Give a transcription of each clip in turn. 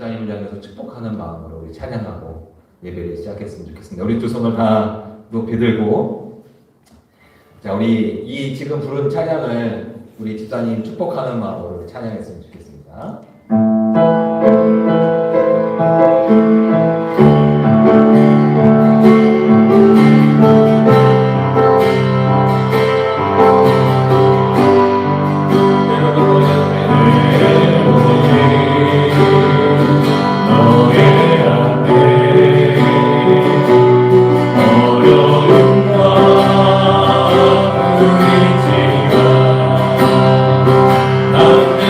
집사님을 향해서 축복하는 마음으로 우리 찬양하고 예배를 시작했으면 좋겠습니다. 우리 두 손을 다 높이 들고, 자, 우리 이 지금 부른 찬양을 우리 집사님 축복하는 마음으로 찬양했으면 좋겠습니다.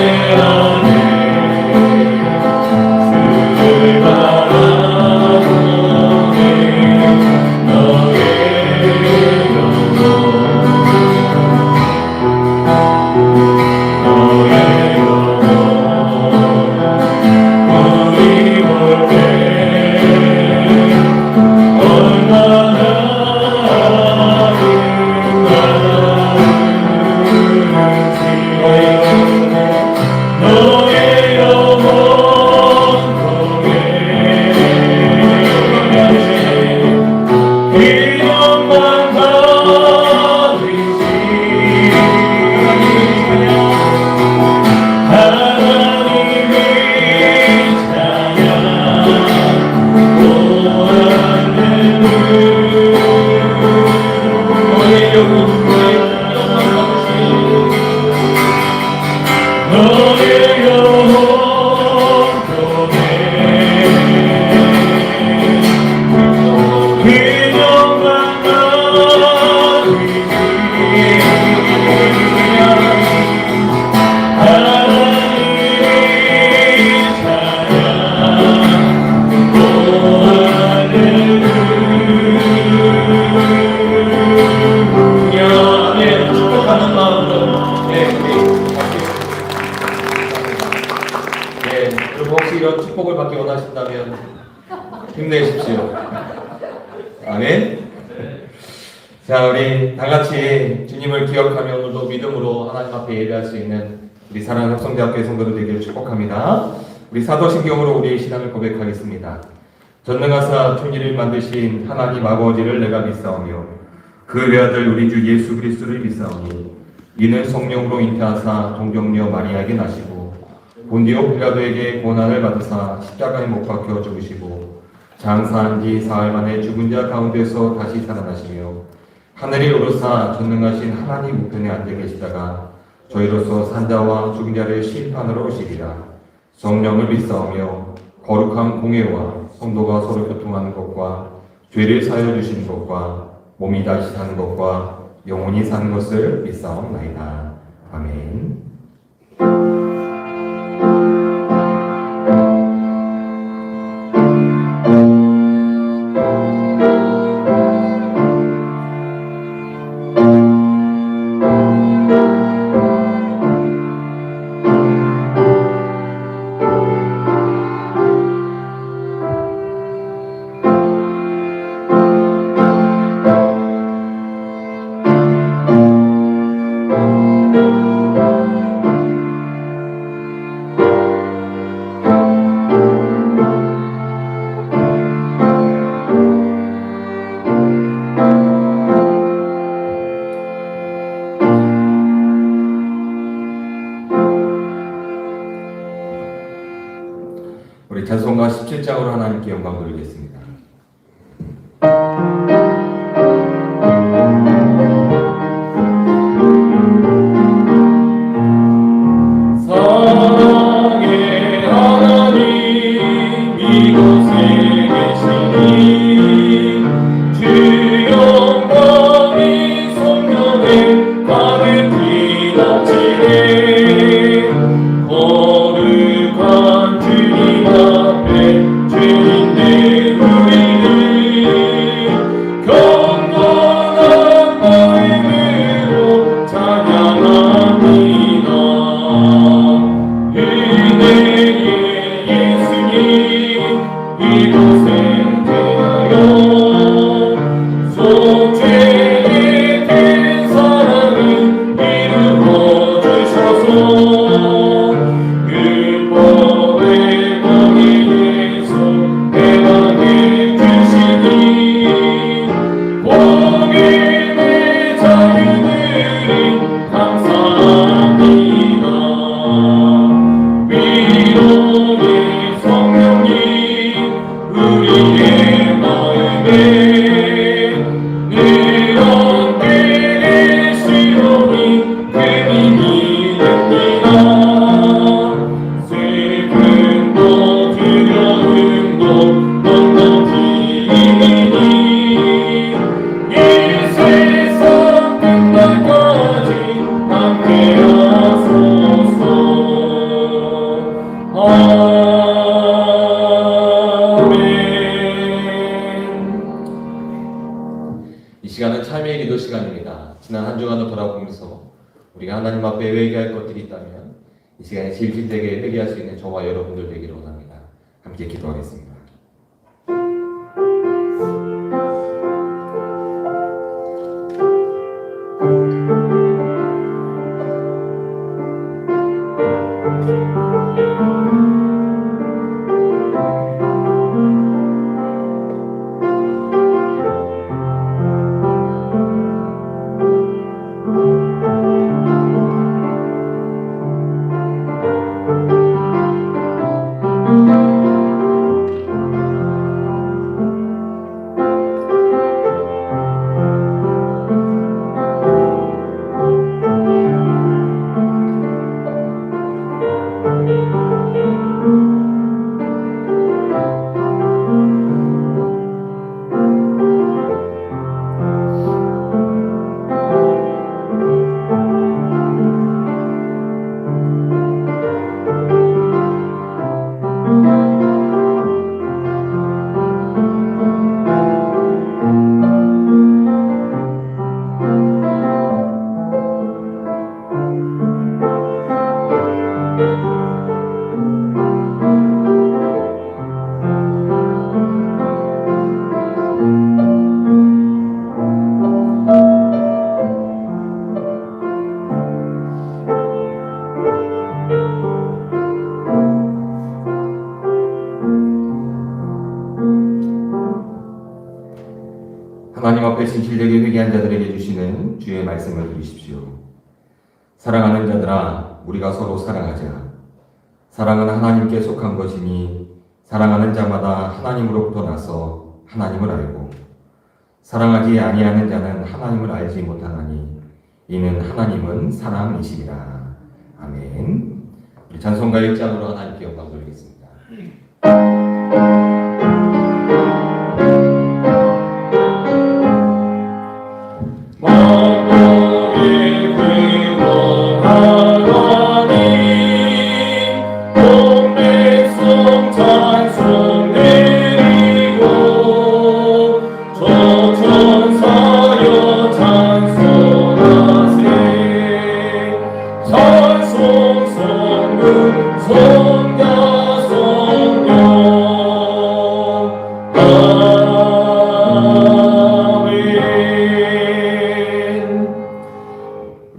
내 안에 축복을 받기 원하신다면 힘내십시오. 아멘. 자, 우리 다 같이 주님을 기억하며 오늘도 믿음으로 하나님 앞에 예배할 수 있는 우리 사랑하는 협성대학교의 성도들 되기를 축복합니다. 우리 사도신경으로 우리의 신앙을 고백하겠습니다. 전능하사 천지를 만드신 하나님 아버지를 내가 믿사오며 그 외아들 우리 주 예수 그리스도를 믿사오니 이는 성령으로 잉태하사 동정녀 마리아에게 나시고 본디오 빌라도에게 고난을 받으사 십자가에 못 박혀 죽으시고 장사한 지 사흘 만에 죽은 자 가운데서 다시 살아나시며 하늘에 오르사 전능하신 하나님 우편에 앉아 계시다가 저희로서 산자와 죽은 자를 심판하러 오시리라. 성령을 믿사오며 거룩한 공회와 성도가 서로 교통하는 것과 죄를 사하여 주시는 것과 몸이 다시 사는 것과 영원히 사는 것을 믿사옵나이다. 아멘. 우리 찬송가 17장으로 하나님께 영광 돌리겠습니다. 사랑의 하나님 이곳에 계시니 주 영광이 성령에 가득히 넘치네. 거룩한 주님 앞에 죄인된 우리는 경건한 마음으로 찬양합니다. 은혜의 예수님 이곳에 대하여 속죄의 된 사랑을 이루어 주셔서 율법의 멍에서 해방해 주시니 복음의 자유들이 감사합니다. 위로의 성령님 우리의 마음에 늘 함께 계시오니 그 힘이 됩니다. 슬픔도 두려움도 넉넉히 이기니 이 세상 끝날까지 함께하소서. 아멘. 이 시간은 참여의 기도 시간입니다. 지난 한 주간을 돌아보면서 우리가 하나님 앞에 회개할 것들이 있다면 이 시간에 진실되게 회개할 수 있는 저와 여러분들 되기를 원합니다. 함께 기도하겠습니다. 하나님 앞에 진실되게 회개한 자들에게 주시는 주의 말씀을 들으십시오. 사랑하는 자들아, 우리가 서로 사랑하자. 사랑은 하나님께 속한 것이니 사랑하는 자마다 하나님으로부터 나서 하나님을 알고 사랑하지 아니하는 자는 하나님을 알지 못하나니 이는 하나님은 사랑이시리라. 아멘. 우리 찬송가 1장으로 하나님께 영광 돌리겠습니다.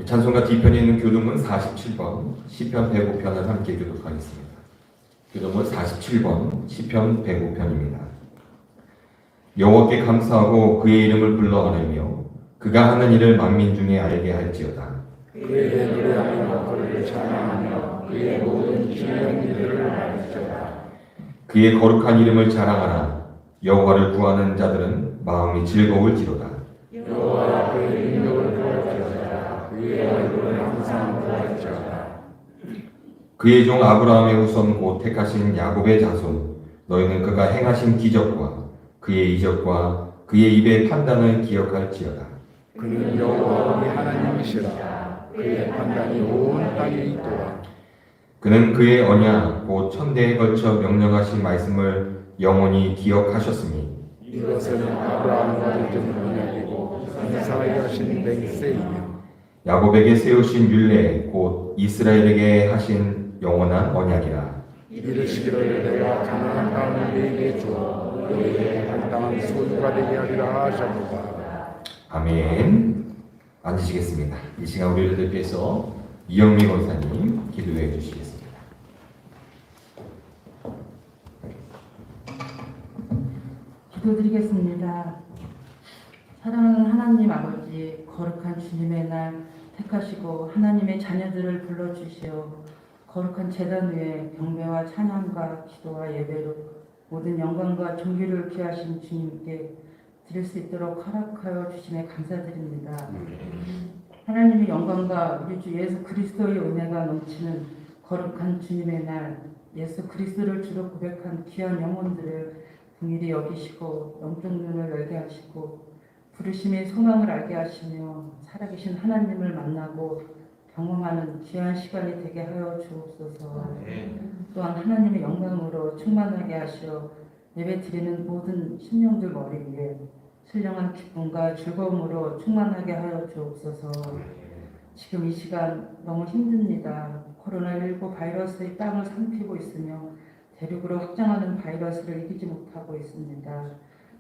찬송가 뒤편에 있는 교동문 47번 시편 105편을 함께 교독하겠습니다. 교동문 47번 시편 105편입니다. 여호와께 감사하고 그의 이름을 불러하며 그가 하는 일을 만민 중에 알게 할지어다. 그의 노래하며 그를 찬양하며 그의 모든 기이한 일들을 알지어다. 그의 거룩한 이름을 자랑하라. 여호와를 구하는 자들은 마음이 즐거울지로다. 여호와야 그의 능력을 구할지어다. 그의 얼굴을 항상 구할지어다. 그의 종 아브라함의 후손 곧 택하신 야곱의 자손 너희는 그가 행하신 기적과 그의 이적과 그의 입의 판단을 기억할지어다. 그는 여호와 우리 하나님이시라. 그의 판단이 온 땅에 있도다. 그는 그의 언약 곧 천대에 걸쳐 명령하신 말씀을 영원히 기억하셨으니 이것은 아브라함과 맺은 언약이고 이스라엘에 하신 맹세이며 야곱에게 세우신 율례 곧 이스라엘에게 하신 영원한 언약이라. 이르시기를 내가 가나안 땅을 너희에게 주어 너희의 당당한 소유가 되게 하리라 하셨도다. 아멘. 앉으시겠습니다. 이 시간 우리를 위해서 이영미 권사님 기도해 주시겠습니다. 기도드리겠습니다. 사랑하는 하나님 아버지, 거룩한 주님의 날 택하시고 하나님의 자녀들을 불러주시어 거룩한 제단 위에 경배와 찬양과 기도와 예배로 모든 영광과 존귀를 기하신 주님께 드릴 수 있도록 허락하여 주심에 감사드립니다. 하나님의 영광과 우리 주 예수 그리스도의 은혜가 넘치는 거룩한 주님의 날, 예수 그리스도를 주로 고백한 귀한 영혼들을 긍휼히 여기시고 영적 눈을 열게 하시고 부르심의 소망을 알게 하시며 살아계신 하나님을 만나고 경험하는 귀한 시간이 되게 하여 주옵소서. 또한 하나님의 영광으로 충만하게 하시어 예배 드리는 모든 심령들 머리 위에 신령한 기쁨과 즐거움으로 충만하게 하여 주옵소서. 지금 이 시간 너무 힘듭니다. 코로나19 바이러스의 땅을 삼키고 있으며 대륙으로 확장하는 바이러스를 이기지 못하고 있습니다.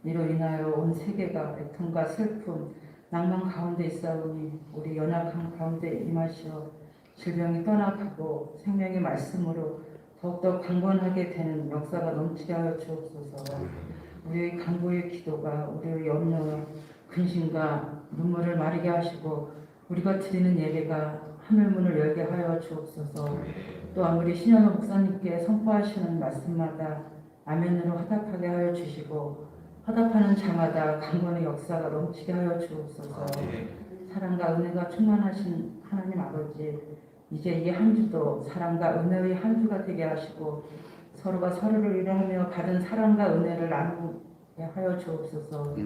이로 인하여 온 세계가 애통과 슬픔, 낭만 가운데 있사오니 우리 연약한 가운데 임하시어 질병이 떠나가고 생명의 말씀으로 더욱더 강건하게 되는 역사가 넘치게 하여 주옵소서. 우리의 간구의 기도가 우리의 염려와 근심과 눈물을 마르게 하시고 우리가 드리는 예배가 하늘문을 열게 하여 주옵소서. 또한 우리 신현호 목사님께 선포하시는 말씀마다 아멘으로 화답하게 하여 주시고 화답하는 자마다 강건의 역사가 넘치게 하여 주옵소서. 사랑과 은혜가 충만하신 하나님 아버지, 이제 이 한 주도 사랑과 은혜의 한 주가 되게 하시고 서로가 서로를 위로하며 받은 사랑과 은혜를 나누게 하여 주옵소서.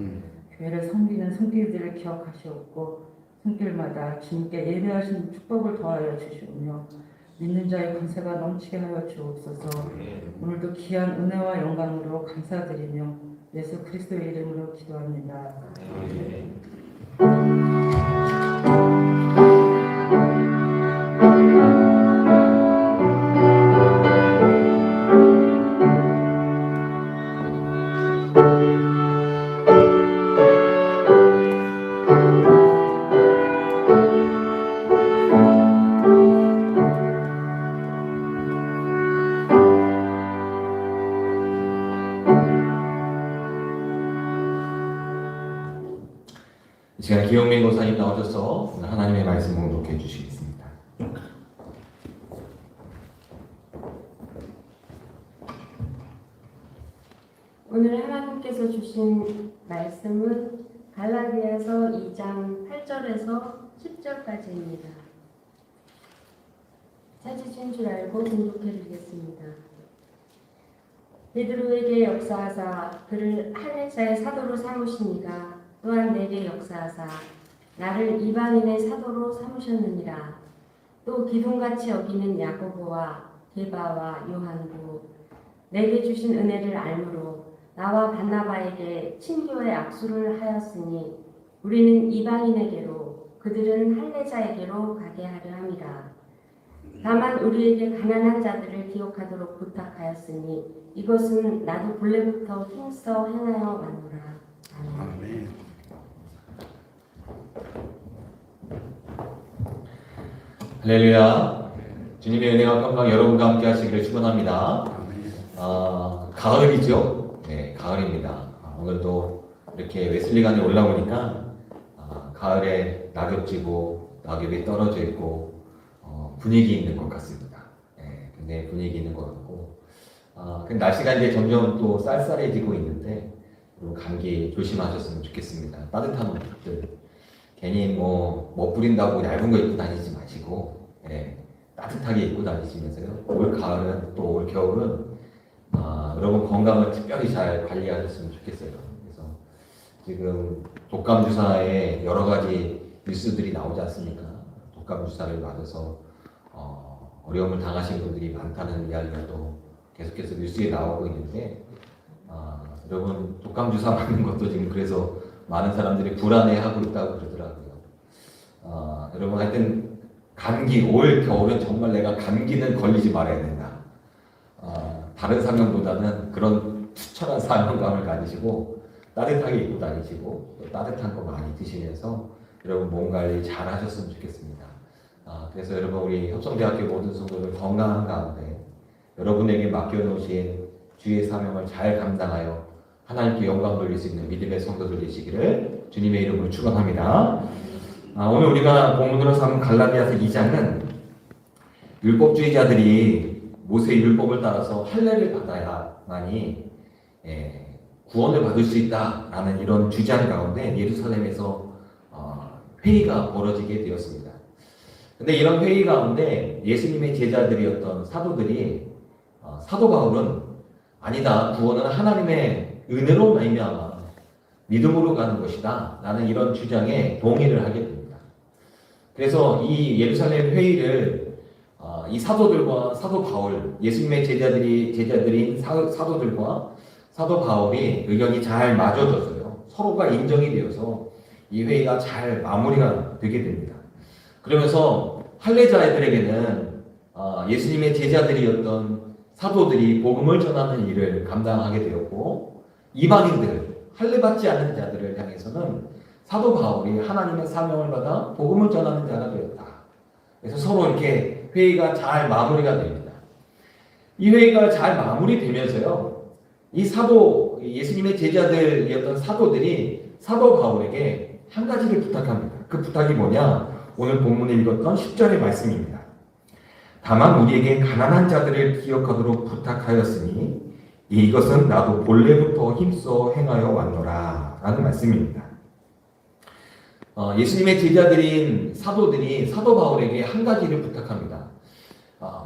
교회를 섬기는 손길들을 기억하시옵고 손길마다 주님께 예배하신 축복을 더하여 주시오며 믿는 자의 권세가 넘치게 하여 주옵소서. 오늘도 귀한 은혜와 영광으로 감사드리며 예수 그리스도의 이름으로 기도합니다. 시간 기영민 목사님 나오셔서 오늘 하나님의 말씀 봉독해 주시겠습니다. 오늘 하나님께서 주신 말씀은 갈라디아서 2장 8절에서 10절까지입니다. 찾으신 줄 알고 공독해드리겠습니다. 베드로에게 역사하사 그를 할례자의 사도로 삼으시니가 또한 내게 역사하사 나를 이방인의 사도로 삼으셨느니라. 또 기둥같이 여기는 야고보와 게바와 요한도 내게 주신 은혜를 알므로 나와 바나바에게 친교의 악수를 하였으니 우리는 이방인에게로 그들은 할례자에게로 가게 하려 함이라. 다만 우리에게 가난한 자들을 기억하도록 부탁하였으니 이것은 나도 본래부터 힘써 행하여 왔노라. 아멘. 아멘. 할렐루야. 주님의 은혜와 평강 여러분과 함께 하시기를 축원합니다. 아멘. 가을이죠. 네, 가을입니다. 오늘도 이렇게 웨슬리관에 올라오니까 가을에 낙엽 지고 낙엽이 떨어져 있고 분위기 있는 것 같습니다. 네, 굉장히 분위기 있는 것 같고 근데 날씨가 이제 점점 또 쌀쌀해지고 있는데 감기 조심하셨으면 좋겠습니다. 따뜻한 옷들 괜히 못 부린다고 얇은 거 입고 다니지 마시고 따뜻하게 입고 다니시면서요. 올 가을은 또 올 겨울은 여러분 건강을 특별히 잘 관리하셨으면 좋겠어요. 그래서 지금 독감 주사에 여러 가지 뉴스들이 나오지 않습니까? 독감 주사를 맞아서 어려움을 당하신 분들이 많다는 이야기가 또 계속해서 뉴스에 나오고 있는데 여러분 독감 주사 맞는 것도 지금 그래서 많은 사람들이 불안해하고 있다고 그러더라고요. 여러분 하여튼 감기 올 겨울은 정말 내가 감기는 걸리지 말아야 된다. 다른 사명보다는 그런 투철한 사명감을 가지시고 따뜻하게 입고 다니시고 또 따뜻한 거 많이 드시면서 여러분 몸 관리 잘 하셨으면 좋겠습니다. 그래서 여러분 우리 협성대학교 모든 성도들 건강한 가운데 여러분에게 맡겨놓으신 주의 사명을 잘 감당하여 하나님께 영광 돌릴 수 있는 믿음의 성도들 되시기를 주님의 이름으로 축원합니다. 오늘 우리가 본문으로 삼은 갈라디아서 2장은 율법주의자들이 모세의 율법을 따라서 할례를 받아야만이 구원을 받을 수 있다라는 이런 주장 가운데 예루살렘에서 회의가 벌어지게 되었습니다. 근데 이런 회의 가운데 예수님의 제자들이었던 사도들이 사도 바울은 아니다, 구원은 하나님의 은혜로 말미암아 믿음으로 가는 것이다 라는 이런 주장에 동의를 하게 됩니다. 그래서 이 예루살렘 회의를 이 사도들과 사도 바울, 예수님의 제자들인 사도들과 사도 바울이 의견이 잘 맞아져서요. 서로가 인정이 되어서 이 회의가 잘 마무리가 되게 됩니다. 그러면서 할례자들에게는 예수님의 제자들이었던 사도들이 복음을 전하는 일을 감당하게 되었고 이방인들, 할례받지 않는 자들을 향해서는 사도 바울이 하나님의 사명을 받아 복음을 전하는 자가 되었다. 그래서 서로 이렇게 회의가 잘 마무리가 됩니다. 이 회의가 잘 마무리되면서요, 예수님의 제자들이었던 사도들이 사도 바울에게 한 가지를 부탁합니다. 그 부탁이 뭐냐? 오늘 본문에 읽었던 10절의 말씀입니다. 다만 우리에게 가난한 자들을 기억하도록 부탁하였으니 이것은 나도 본래부터 힘써 행하여 왔노라 라는 말씀입니다. 예수님의 제자들인 사도들이 사도 바울에게 한 가지를 부탁합니다.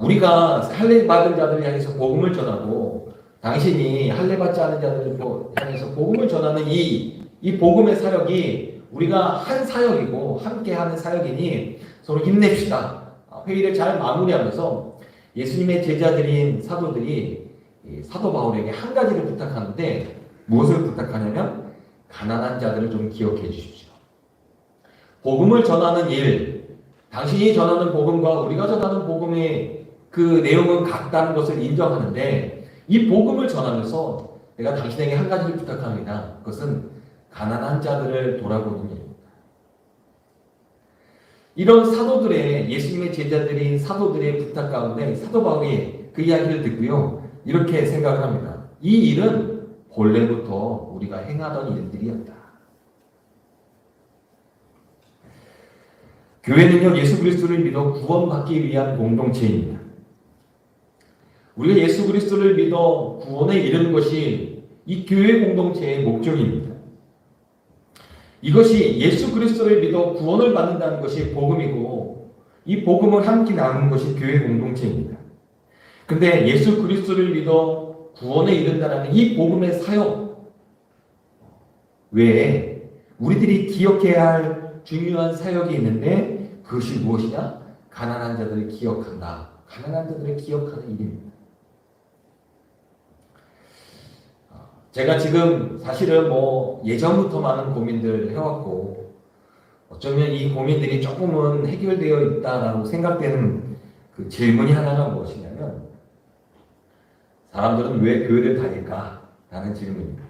우리가 할례 받은 자들을 향해서 복음을 전하고 당신이 할례 받지 않은 자들을 향해서 복음을 전하는 이 복음의 사역이 우리가 한 사역이고 함께 하는 사역이니 서로 힘냅시다. 회의를 잘 마무리하면서 예수님의 제자들인 사도들이 사도 바울에게 한 가지를 부탁하는데 무엇을 부탁하냐면 가난한 자들을 좀 기억해 주십시오. 복음을 전하는 일, 당신이 전하는 복음과 우리가 전하는 복음의 그 내용은 같다는 것을 인정하는데 이 복음을 전하면서 내가 당신에게 한 가지를 부탁합니다. 그것은 가난한 자들을 돌아보는 일입니다. 이런 사도들의 예수님의 제자들인 사도들의 부탁 가운데 사도 바울이 그 이야기를 듣고요. 이렇게 생각을 합니다. 이 일은 본래부터 우리가 행하던 일들이었다. 교회는요, 예수 그리스도를 믿어 구원받기 위한 공동체입니다. 우리가 예수 그리스도를 믿어 구원에 이르는 것이 이 교회 공동체의 목적입니다. 이것이 예수 그리스도를 믿어 구원을 받는다는 것이 복음이고, 이 복음을 함께 나누는 것이 교회 공동체입니다. 근데 예수 그리스도를 믿어 구원에 이른다는 이 복음의 사역 외에 우리들이 기억해야 할 중요한 사역이 있는데, 그것이 무엇이냐? 가난한 자들을 기억한다. 가난한 자들을 기억하는 일입니다. 제가 지금 사실은 예전부터 많은 고민들 해왔고, 어쩌면 이 고민들이 조금은 해결되어 있다라고 생각되는 그 질문이 하나가 무엇이냐면, 사람들은 왜 교회를 다닐까? 라는 질문입니다.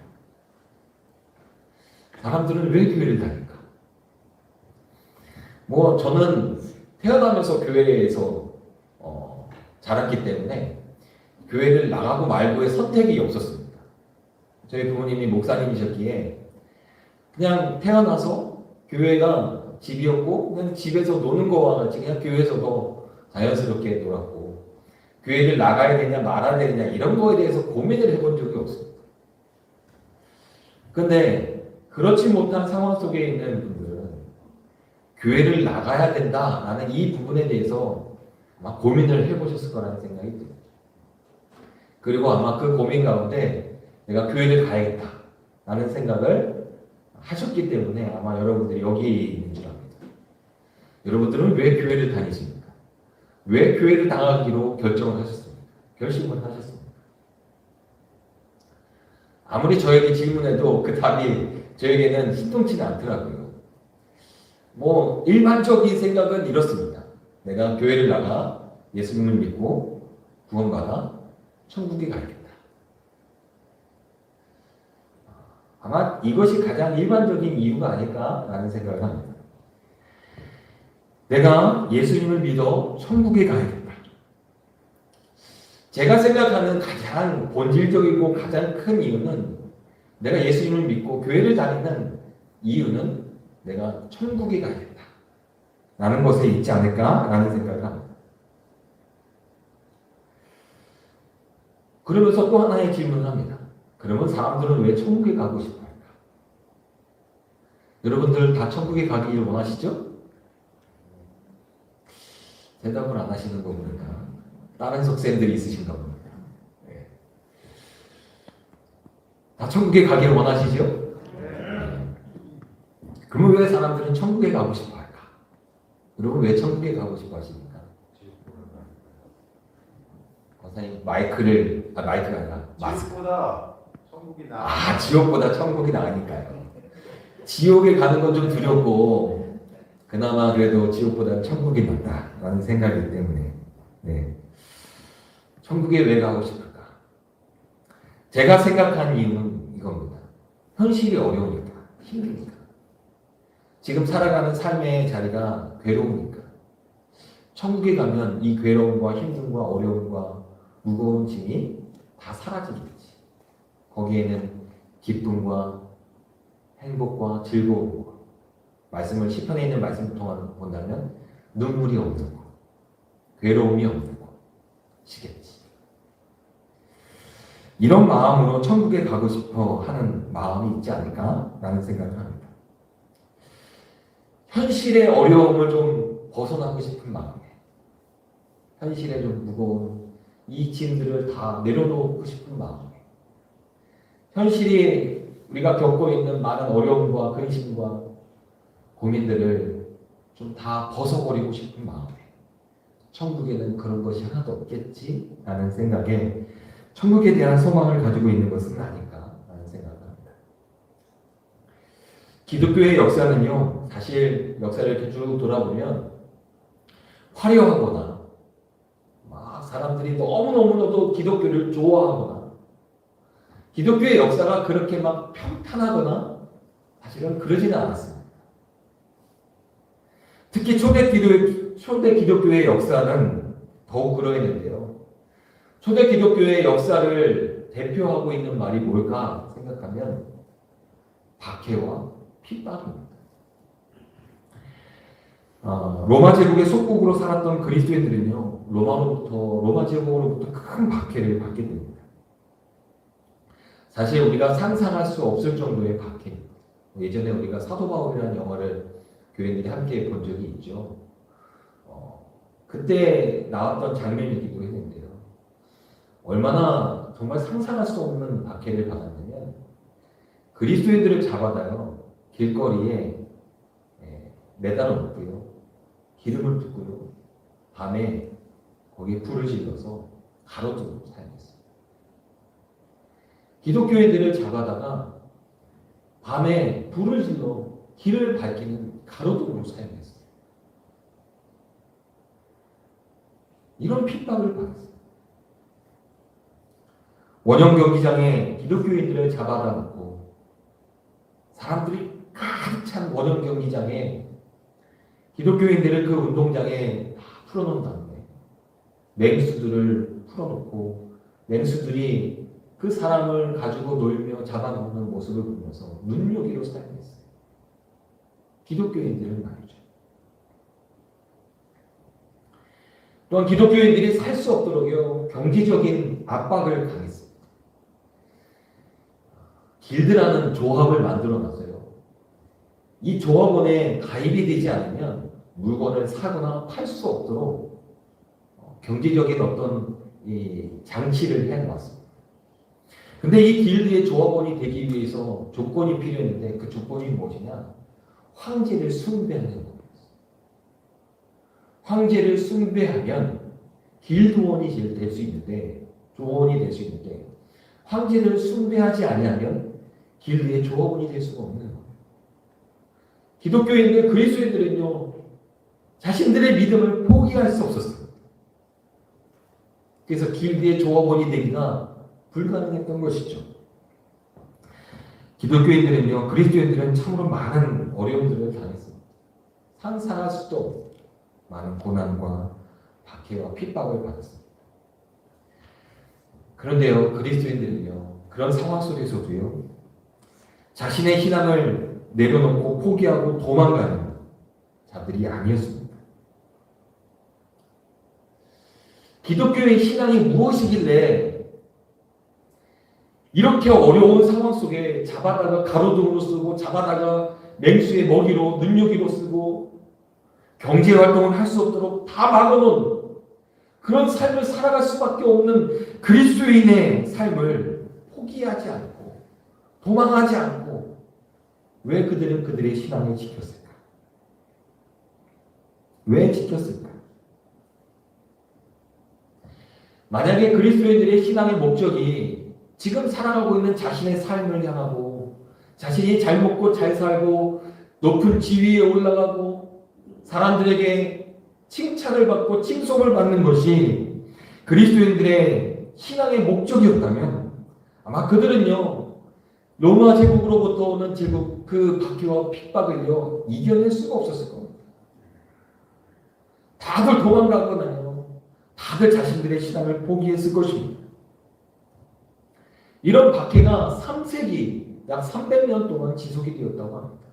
사람들은 왜 교회를 다닐까? 저는 태어나면서 교회에서 자랐기 때문에 교회를 나가고 말고의 선택이 없었습니다. 저희 부모님이 목사님이셨기에 그냥 태어나서 교회가 집이었고, 그냥 집에서 노는 거와 같이 그냥 교회에서도 자연스럽게 놀았고, 교회를 나가야 되냐 말아야 되냐 이런 거에 대해서 고민을 해본 적이 없습니다. 근데 그렇지 못한 상황 속에 있는 분들은 교회를 나가야 된다라는 이 부분에 대해서 아마 고민을 해보셨을 거라는 생각이 듭니다. 그리고 아마 그 고민 가운데 내가 교회를 가야겠다라는 생각을 하셨기 때문에 아마 여러분들이 여기 있는 줄 압니다. 여러분들은 왜 교회를 다니십니까? 왜 교회를 나가기로 결정을 하셨습니까? 결심을 하셨습니까? 아무리 저에게 질문해도 그 답이 저에게는 신통치는 않더라고요. 일반적인 생각은 이렇습니다. 내가 교회를 나가 예수님을 믿고 구원받아 천국에 가야겠다. 아마 이것이 가장 일반적인 이유가 아닐까라는 생각을 합니다. 내가 예수님을 믿어 천국에 가야겠다. 제가 생각하는 가장 본질적이고 가장 큰 이유는, 내가 예수님을 믿고 교회를 다니는 이유는 내가 천국에 가야겠다 라는 것에 있지 않을까라는 생각을 합니다. 그러면서 또 하나의 질문을 합니다. 그러면 사람들은 왜 천국에 가고 싶어 할까? 여러분들 다 천국에 가기를 원하시죠? 대답을 안 하시는 거 보니까 다른 속셈들이 있으신가 봅니다. 네. 다 천국에 가기를 원하시죠? 네. 그러면 왜 사람들은 천국에 가고 싶어 할까? 여러분 왜 천국에 가고 싶어 하십니까? 선생님 마이크가 아니라 마스크. 지옥보다 천국이 나아. 지옥보다 천국이 나으니까요. 지옥에 가는 건 좀 두렵고, 그나마 그래도 지옥보다 천국이 낫다라는 생각이기 때문에, 네. 천국에 왜 가고 싶을까? 제가 생각한 이유는 이겁니다. 현실이 어려우니까, 힘드니까. 지금 살아가는 삶의 자리가 괴로우니까. 천국에 가면 이 괴로움과 힘듦과 어려움과 무거운 짐이 다 사라지겠지. 거기에는 기쁨과 행복과 즐거움과, 말씀을 시편에 있는 말씀을 통해 본다면 눈물이 없는 것, 괴로움이 없는 것이겠지. 이런 마음으로 천국에 가고 싶어 하는 마음이 있지 않을까라는 생각을 합니다. 현실의 어려움을 좀 벗어나고 싶은 마음에, 현실의 좀 무거운 이 짐들을 다 내려놓고 싶은 마음에, 현실이 우리가 겪고 있는 많은 어려움과 근심과 고민들을 좀 다 벗어버리고 싶은 마음에, 천국에는 그런 것이 하나도 없겠지라는 생각에 천국에 대한 소망을 가지고 있는 것은 아닐까라는 생각을 합니다. 기독교의 역사는요, 사실 역사를 이렇게 쭉 돌아보면 화려하거나 막 사람들이 너무너무나도 기독교를 좋아하거나, 기독교의 역사가 그렇게 막 평탄하거나 사실은 그러지는 않았습니다. 특히 초대 기독교의 역사는 더욱 그러했는데요. 초대 기독교의 역사를 대표하고 있는 말이 뭘까 생각하면 박해와 핍박입니다. 로마 제국의 속국으로 살았던 그리스도인들은요, 로마 제국으로부터 큰 박해를 받게 됩니다. 사실 우리가 상상할 수 없을 정도의 박해. 예전에 우리가 사도 바울이라는 영화를 교인들이 함께 본 적이 있죠. 그때 나왔던 장면이기도 했는데요. 얼마나 정말 상상할 수 없는 박해를 받았냐면, 그리스도인들을 잡아다요 길거리에 매달아 놓고요, 기름을 붓고요, 밤에 거기에 불을 질러서 가로등으로 사용했어요. 기독교인들을 잡아다가 밤에 불을 질러 길을 밝히는 가로등으로 사용했어요. 이런 핍박을 받았어요. 원형 경기장에 기독교인들을 잡아다 놓고 사람들이 가득 찬 원형 경기장에 기독교인들을 그 운동장에 다 풀어놓은 다음에 맹수들을 풀어놓고 맹수들이 그 사람을 가지고 놀며 잡아먹는 모습을 보면서 눈요기로 사용했어요. 기독교인들은 말이죠. 또한 기독교인들이 살 수 없도록요 경제적인 압박을 가했습니다. 길드라는 조합을 만들어놨어요. 이 조합원에 가입이 되지 않으면 물건을 사거나 팔 수 없도록 경제적인 어떤 장치를 해놨습니다. 근데 이 길드의 조합원이 되기 위해서 조건이 필요했는데, 그 조건이 무엇이냐? 황제를 숭배하는 겁니다. 황제를 숭배하면 길드원이 될 수 있는데, 조원이 될 수 있는데, 황제를 숭배하지 아니하면 길드의 조합원이 될 수가 없는 거예요. 기독교인들, 그리스도인들은요, 자신들의 믿음을 포기할 수 없었어요. 그래서 길드의 조합원이 되기가 불가능했던 것이죠. 기독교인들은요, 그리스도인들은 참으로 많은 어려움들을 당했습니다. 상상할 수도 없는 많은 고난과 박해와 핍박을 받았습니다. 그런데요, 그리스도인들은요, 그런 상황 속에서도요, 자신의 신앙을 내려놓고 포기하고 도망가는 자들이 아니었습니다. 기독교의 신앙이 무엇이길래 이렇게 어려운 상황 속에 잡아다가 가로등으로 쓰고, 잡아다가 맹수의 먹이로, 눈요기로 쓰고, 경제활동을 할 수 없도록 다 막아놓은 그런 삶을 살아갈 수밖에 없는 그리스도인의 삶을 포기하지 않고, 도망하지 않고, 왜 그들은 그들의 신앙을 지켰을까? 왜 지켰을까? 만약에 그리스도인들의 신앙의 목적이 지금 살아가고 있는 자신의 삶을 향하고, 자신이 잘 먹고 잘 살고 높은 지위에 올라가고 사람들에게 칭찬을 받고 칭송을 받는 것이 그리스도인들의 신앙의 목적이었다면, 아마 그들은요, 로마 제국으로부터 오는 제국 그 박해와 핍박을요 이겨낼 수가 없었을 겁니다. 다들 도망가거나요, 다들 자신들의 신앙을 포기했을 것입니다. 이런 박해가 3세기, 약 300년 동안 지속이 되었다고 합니다.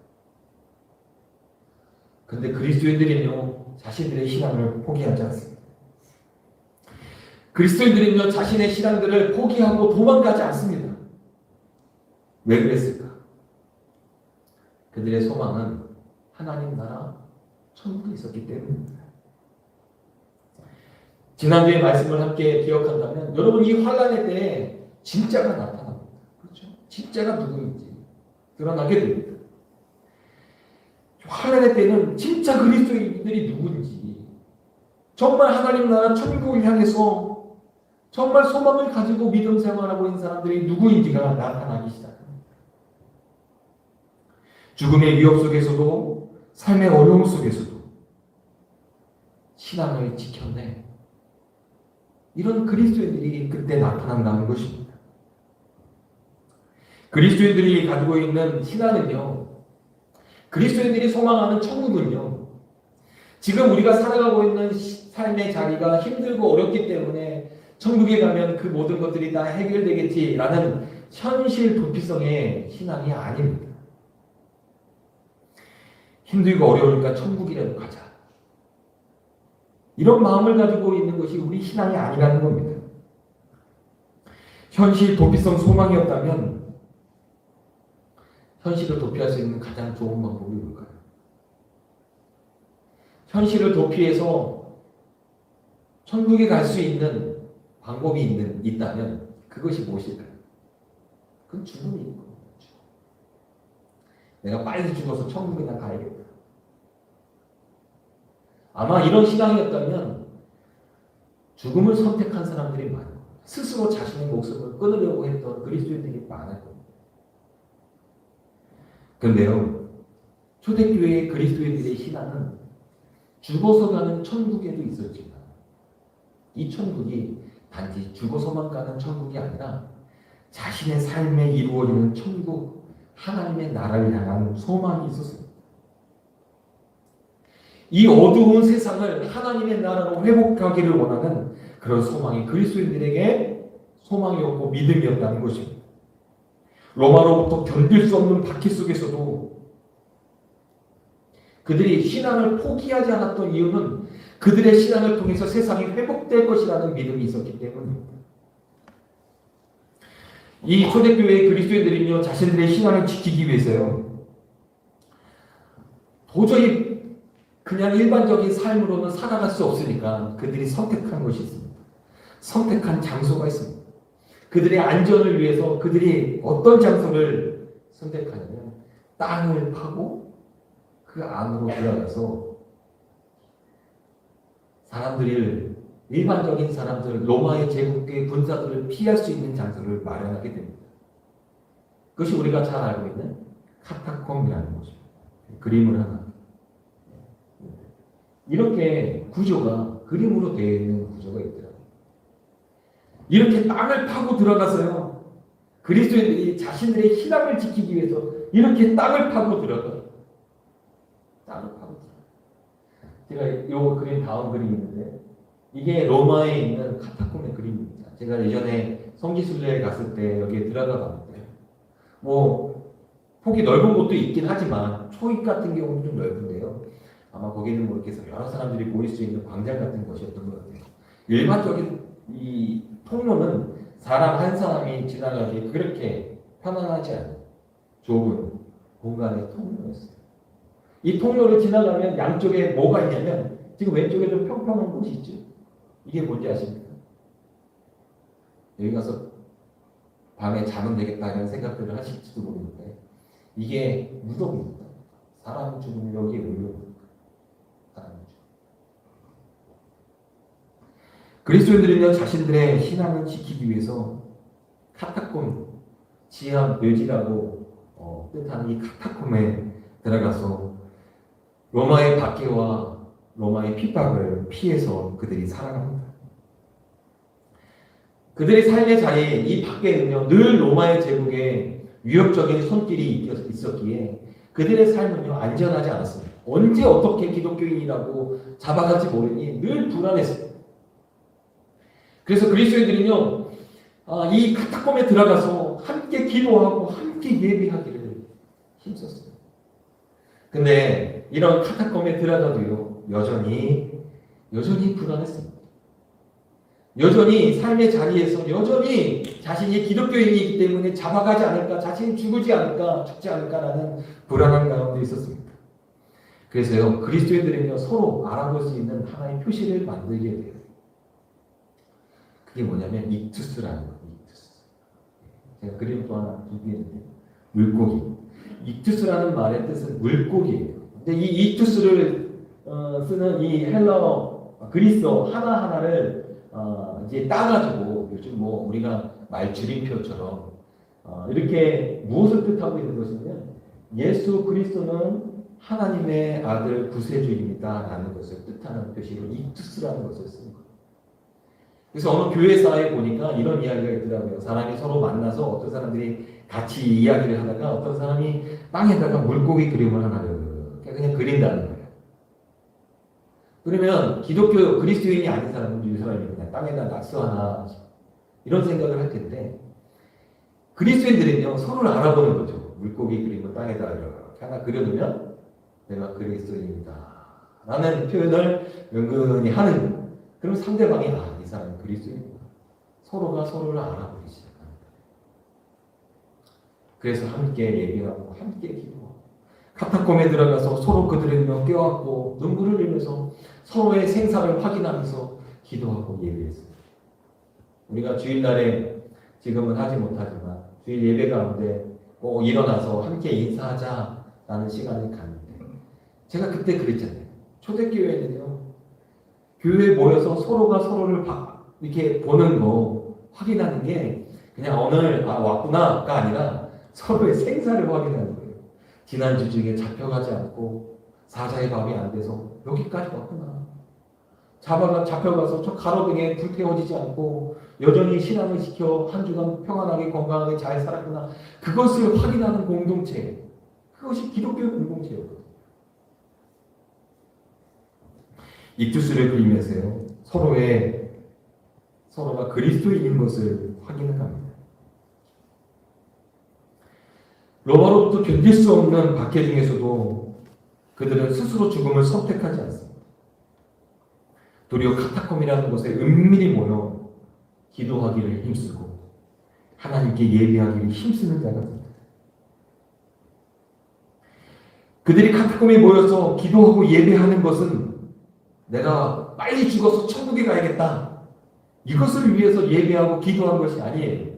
그런데 그리스도인들은요, 자신들의 신앙을 포기하지 않습니다. 그리스도인들은요, 자신의 신앙들을 포기하고 도망가지 않습니다. 왜 그랬을까? 그들의 소망은 하나님 나라, 천국에 있었기 때문입니다. 지난주의 말씀을 함께 기억한다면, 여러분, 이 환난의 때에 진짜가 나타납니다. 그렇죠? 진짜가 누구인지 드러나게 됩니다. 환난의 때는 진짜 그리스도인들이 누구인지, 정말 하나님 나라 천국을 향해서 정말 소망을 가지고 믿음 생활하고 있는 사람들이 누구인지가 나타나기 시작합니다. 죽음의 위협 속에서도, 삶의 어려움 속에서도 신앙을 지켜내, 이런 그리스도인들이 그때 나타난다는 것입니다. 그리스도인들이 가지고 있는 신앙은요, 그리스도인들이 소망하는 천국은요, 지금 우리가 살아가고 있는 삶의 자리가 힘들고 어렵기 때문에 천국에 가면 그 모든 것들이 다 해결되겠지라는 현실 도피성의 신앙이 아닙니다. 힘들고 어려우니까 천국이라도 가자. 이런 마음을 가지고 있는 것이 우리 신앙이 아니라는 겁니다. 현실 도피성 소망이 없다면 현실을 도피할 수 있는 가장 좋은 방법이 뭘까요? 현실을 도피해서 천국에 갈 수 있는 방법이 있다면 그것이 무엇일까요? 그건 죽음이고, 내가 빨리 죽어서 천국이나 가야겠다. 아마 이런 신앙이었다면 죽음을 선택한 사람들이 많아요. 스스로 자신의 목숨을 끊으려고 했던 그리스도인들이 많아요. 그런데요, 초대교회의 그리스도인들의 신앙은 죽어서 가는 천국에도 있었지만 이 천국이 단지 죽어서만 가는 천국이 아니라 자신의 삶에 이루어지는 천국, 하나님의 나라를 향한 소망이 있었습니다. 이 어두운 세상을 하나님의 나라로 회복하기를 원하는 그런 소망이 그리스도인들에게 소망이었고 믿음이었다는 것입니다. 로마로부터 견딜 수 없는 박해 속에서도 그들이 신앙을 포기하지 않았던 이유는 그들의 신앙을 통해서 세상이 회복될 것이라는 믿음이 있었기 때문입니다. 이 초대교회의 그리스도인들은요, 자신들의 신앙을 지키기 위해서요, 도저히 그냥 일반적인 삶으로는 살아갈 수 없으니까 그들이 선택한 것이 있습니다. 선택한 장소가 있습니다. 그들의 안전을 위해서 그들이 어떤 장소를 선택하냐면 땅을 파고 그 안으로 들어가서 일반적인 사람들, 로마의 제국의 군사들을 피할 수 있는 장소를 마련하게 됩니다. 그것이 우리가 잘 알고 있는 카타콤이라는 것입니다. 그림을 하나. 이렇게 구조가 그림으로 되어 있는 구조가 있더라고요. 이렇게 땅을 파고 들어가서요, 그리스도인들이 자신들의 신앙을 지키기 위해서 이렇게 땅을 파고 들어가요. 땅을 파고 들어가요. 제가 이 그림 다음 그림이 있는데 이게 로마에 있는 카타콤의 그림입니다. 제가 예전에 성지순례에 갔을 때 여기에 들어가 봤는데 뭐 폭이 넓은 곳도 있긴 하지만 초입 같은 경우는 좀 넓은데요. 아마 거기는 뭐 이렇게 해서 여러 사람들이 모일 수 있는 광장 같은 것이었던 것 같아요. 일반적인 이 통로는 사람 한 사람이 지나가기 그렇게 편안하지 않은 좁은 공간의 통로였어요. 이 통로를 지나가면 양쪽에 뭐가 있냐면 지금 왼쪽에 좀 평평한 곳이 있죠. 이게 뭔지 아십니까? 여기 가서 밤에 자면 되겠다 이런 생각들을 하실지도 모르는데 이게 무덤입니다. 사람 죽으면 여기에 올려놓습니다. 그리스도인들은요, 자신들의 신앙을 지키기 위해서 카타콤, 지하 묘지라고 뜻하는 이 카타콤에 들어가서 로마의 박해와 로마의 핍박을 피해서 그들이 살아갑니다. 그들의 삶의 자리에 이 밖에는요, 늘 로마의 제국에 위협적인 손길이 있었기에 그들의 삶은요, 안전하지 않았습니다. 언제 어떻게 기독교인이라고 잡아갈지 모르니 늘 불안했습니다. 그래서 그리스도인들은요, 이 카타콤에 들어가서 함께 기도하고 함께 예배하기를 힘썼어요. 근데 이런 카타콤에 들어가도요, 여전히 불안했습니다. 여전히 삶의 자리에서 여전히 자신이 기독교인이기 때문에 잡아가지 않을까, 자신이 죽지 않을까라는 불안한 가운데 있었습니다. 그래서요, 그리스도인들은요, 서로 알아볼 수 있는 하나의 표시를 만들게 돼요. 그게 뭐냐면 익투스라는 거예요. 익투스. 제가 그림 또 하나 준비했는데 물고기. 익투스라는 말의 뜻은 물고기예요. 근데 이 익투스를 쓰는 이 헬라어 그리스어 하나하나를 이제 따가지고 요즘 뭐 우리가 말 줄임표처럼 이렇게 무엇을 뜻하고 있는 것이냐면 예수 그리스도는 하나님의 아들 구세주입니다 라는 것을 뜻하는 표시로 익투스라는 것을 쓰는 거예요. 그래서 어느 교회사에 보니까 이런 이야기가 있더라고요. 사람이 서로 만나서 어떤 사람들이 같이 이야기를 하다가 어떤 사람이 땅에다가 물고기 그림을 하나 그냥 그린다는 거예요. 그러면 기독교 그리스도인이 아닌 사람은 이 사람이 그냥 땅에다 낙서하나 이런 생각을 할 텐데 그리스도인들은요 서로를 알아보는 거죠. 물고기 그림을 땅에다 이렇게 하나 그려놓으면 내가 그리스도인이다 라는 표현을 은근히 하는, 그럼 상대방이 이 사람은 그리스도인이구나. 서로가 서로를 알아보기 시작합니다. 그래서 함께 예배하고 함께 기도하고 카타콤에 들어가서 서로 그들의 명 껴안고 눈물을 흘리면서 서로의 생사를 확인하면서 기도하고 예배했습니다. 우리가 주일날에 지금은 하지 못하지만 주일 예배 가운데 꼭 일어나서 함께 인사하자라는 시간을 갖는데, 제가 그때 그랬잖아요. 초대교회는요, 교회에 모여서 서로가 서로를 이렇게 보는 거 확인하는 게 그냥 오늘 왔구나가 아니라 서로의 생사를 확인하는 거예요. 지난주 중에 잡혀가지 않고 사자의 밥이 안 돼서 여기까지 왔구나. 잡혀가서 저 가로등에 불태워지지 않고 여전히 신앙을 지켜 한 주간 평안하게 건강하게 잘 살았구나. 그것을 확인하는 공동체, 그것이 기독교 공동체였거든요. 입투스를 그리면서요, 서로가 그리스도인인 것을 확인합니다. 로마로부터 견딜 수 없는 박해 중에서도 그들은 스스로 죽음을 선택하지 않습니다. 도리어 카타콤이라는 곳에 은밀히 모여 기도하기를 힘쓰고 하나님께 예배하기를 힘쓰는 자가 됩니다. 그들이 카타콤에 모여서 기도하고 예배하는 것은 내가 빨리 죽어서 천국에 가야겠다, 이것을 위해서 예배하고 기도한 것이 아니에요.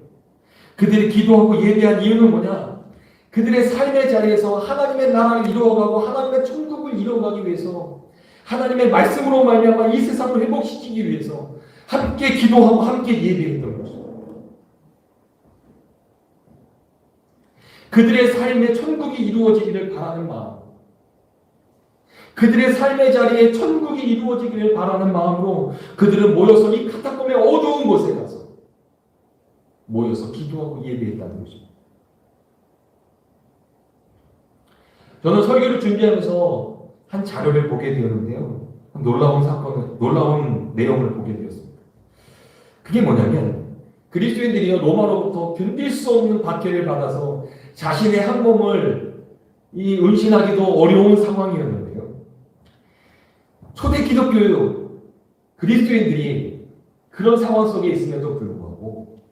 그들이 기도하고 예배한 이유는 뭐냐? 그들의 삶의 자리에서 하나님의 나라를 이루어가고 하나님의 천국을 이루어가기 위해서, 하나님의 말씀으로 말미암아 이 세상을 회복시키기 위해서 함께 기도하고 함께 예배했던 것입니다. 그들의 삶에 천국이 이루어지기를 바라는 마음, 그들의 삶의 자리에 천국이 이루어지기를 바라는 마음으로 그들은 모여서 이 카타콤의 어두운 곳에 가서 모여서 기도하고 예배했다는 것입니다. 저는 설교를 준비하면서 한 자료를 보게 되었는데요, 놀라운 내용을 보게 되었습니다. 그게 뭐냐면, 그리스도인들이요, 로마로부터 견딜 수 없는 박해를 받아서 자신의 한 몸을 은신하기도 어려운 상황이었는데요, 초대 기독교 그리스도인들이 그런 상황 속에 있음에도 불구하고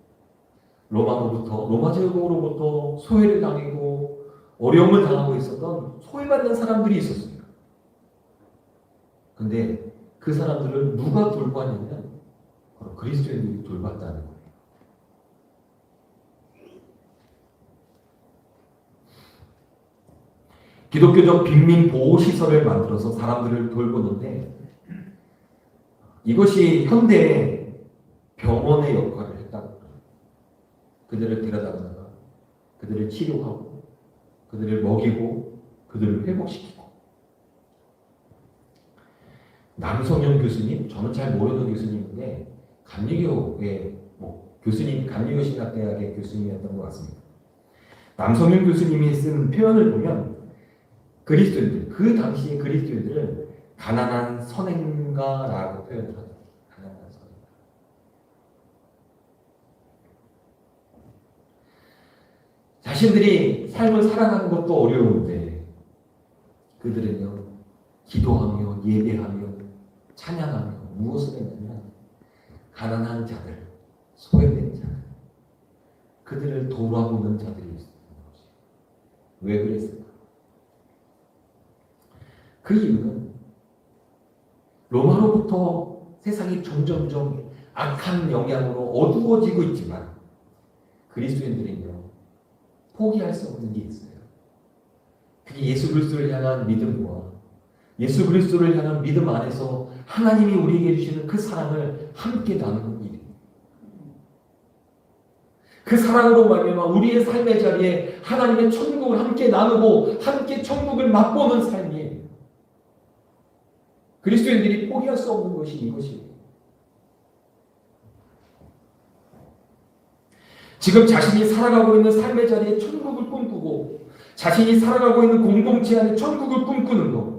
로마 제국으로부터 소외를 당하고 어려움을 당하고 있었던 소외받는 사람들이 있었습니다. 근데 그 사람들을 누가 돌봤냐면 바로 그리스도인들이 돌봤다는 거예요. 기독교적 빈민 보호 시설을 만들어서 사람들을 돌보는데, 이것이 현대의 병원의 역할을 했다고 합니다. 그들을 데려다가 그들을 치료하고 그들을 먹이고 그들을 회복시키고. 남성현 교수님, 저는 잘 모르는 교수님인데 감리교의 감리교 신학대학의 교수님이었던 것 같습니다. 남성현 교수님이 쓴 표현을 보면 그리스도인들, 그 당시의 그리스도인들을 가난한 선행가라고 표현을 합니다. 가난한 선행가. 자신들이 삶을 살아가는 것도 어려운데 그들은요, 기도하며 예배하며 찬양하며 무엇을 했냐면 가난한 자들, 소외된 자들, 그들을 돌아보는 자들이 있었던 것이. 왜 그랬을까? 그 이유는 로마로부터 세상이 점점점 악한 영향으로 어두워지고 있지만 그리스도인들은요, 포기할 수 없는 게 있어요. 그게 예수 그리스도를 향한 믿음과 예수 그리스도를 향한 믿음 안에서 하나님이 우리에게 주시는 그 사랑을 함께 나누는 일입니다. 그 사랑으로 말미암아 우리의 삶의 자리에 하나님의 천국을 함께 나누고 함께 천국을 맛보는 삶이에요. 그리스도인들이 포기할 수 없는 것이 이것이에요. 지금 자신이 살아가고 있는 삶의 자리에 천국을 꿈꾸고 자신이 살아가고 있는 공동체 안에 천국을 꿈꾸는 것,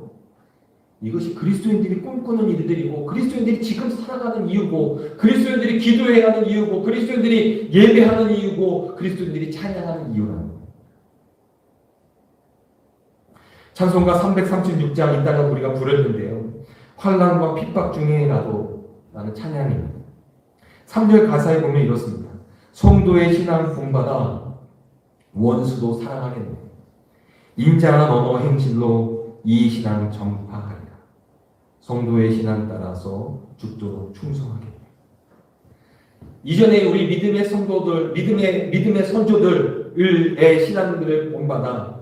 이것이 그리스도인들이 꿈꾸는 일들이고 그리스도인들이 지금 살아가는 이유고 그리스도인들이 기도해야 하는 이유고 그리스도인들이 예배하는 이유고 그리스도인들이 찬양하는 이유라는 거예요. 찬송가 336장 이따가 우리가 부르는데요. 환난과 핍박 중에라도 라는 찬양입니다. 3절 가사에 보면 이렇습니다. 성도의 신앙 본받아 원수도 사랑하겠네. 인자한 언어 행실로 이 신앙 전파하리라. 성도의 신앙 따라서 죽도록 충성하겠네. 이전에 우리 믿음의 성도들, 믿음의 선조들의 신앙들을 본받아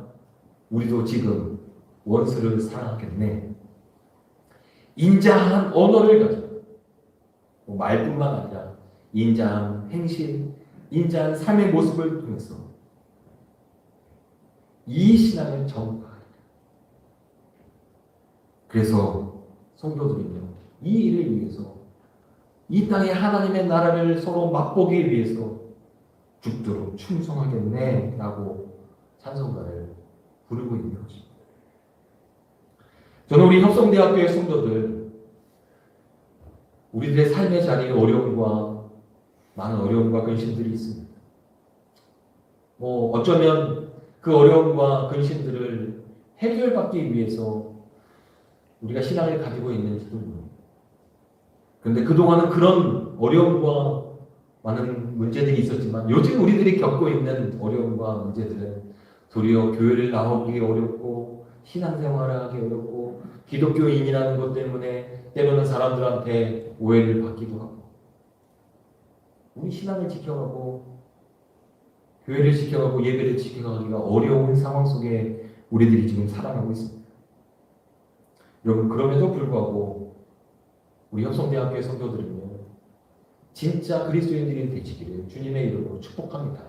우리도 지금 원수를 사랑하겠네. 인자한 언어를 가지고 말뿐만 아니라 인자한 행실, 인자한 삶의 모습을 통해서 이 신앙을 전파하리라. 그래서 성도들은요, 이 일을 위해서 이 땅에 하나님의 나라를 서로 맛보기 위해서 죽도록 충성하겠네 라고 찬송가를 부르고 있는 것입니다. 저는 우리 협성대학교의 성도들, 우리들의 삶의 자리에 많은 어려움과 근심들이 있습니다. 어쩌면 그 어려움과 근심들을 해결받기 위해서 우리가 신앙을 가지고 있는지도 모릅니다. 그런데 그동안은 그런 어려움과 많은 문제들이 있었지만 요즘 우리들이 겪고 있는 어려움과 문제들은 도리어 교회를 나오기 어렵고 신앙생활을 하기 어렵고 기독교인이라는 것 때문에 때로는 사람들한테 오해를 받기도 하고 우리 신앙을 지켜가고 교회를 지켜가고 예배를 지켜가기가 어려운 상황 속에 우리들이 지금 살아가고 있습니다. 여러분, 그럼에도 불구하고 우리 협성대학교의 성도들은요, 진짜 그리스도인들이 되시기를 주님의 이름으로 축복합니다.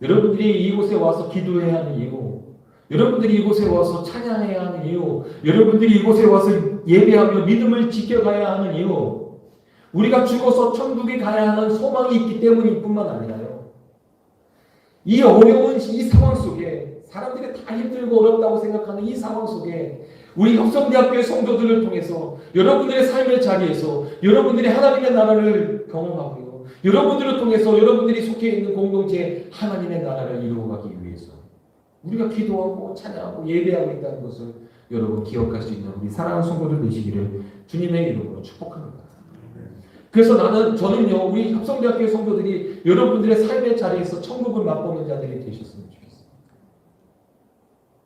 여러분들이 이곳에 와서 기도해야 하는 이유, 여러분들이 이곳에 와서 찬양해야 하는 이유, 여러분들이 이곳에 와서 예배하며 믿음을 지켜가야 하는 이유, 우리가 죽어서 천국에 가야 하는 소망이 있기 때문일 뿐만 아니라요. 이 어려운 이 상황 속에 사람들이 다 힘들고 어렵다고 생각하는 이 상황 속에 우리 협성대학교의 성도들을 통해서 여러분들의 삶의 자리에서 여러분들이 하나님의 나라를 경험하고요. 여러분들을 통해서 여러분들이 속해 있는 공동체에 하나님의 나라를 이루어가기 위해서 우리가 기도하고 찬양하고 예배하고 있다는 것을 여러분 기억할 수 있는 우리 사랑하는 성도들 되시기를 주님의 이름으로 축복합니다. 그래서 저는요, 우리 협성대학교의 성도들이 여러분들의 삶의 자리에서 천국을 맛보는 자들이 되셨으면 좋겠습니다.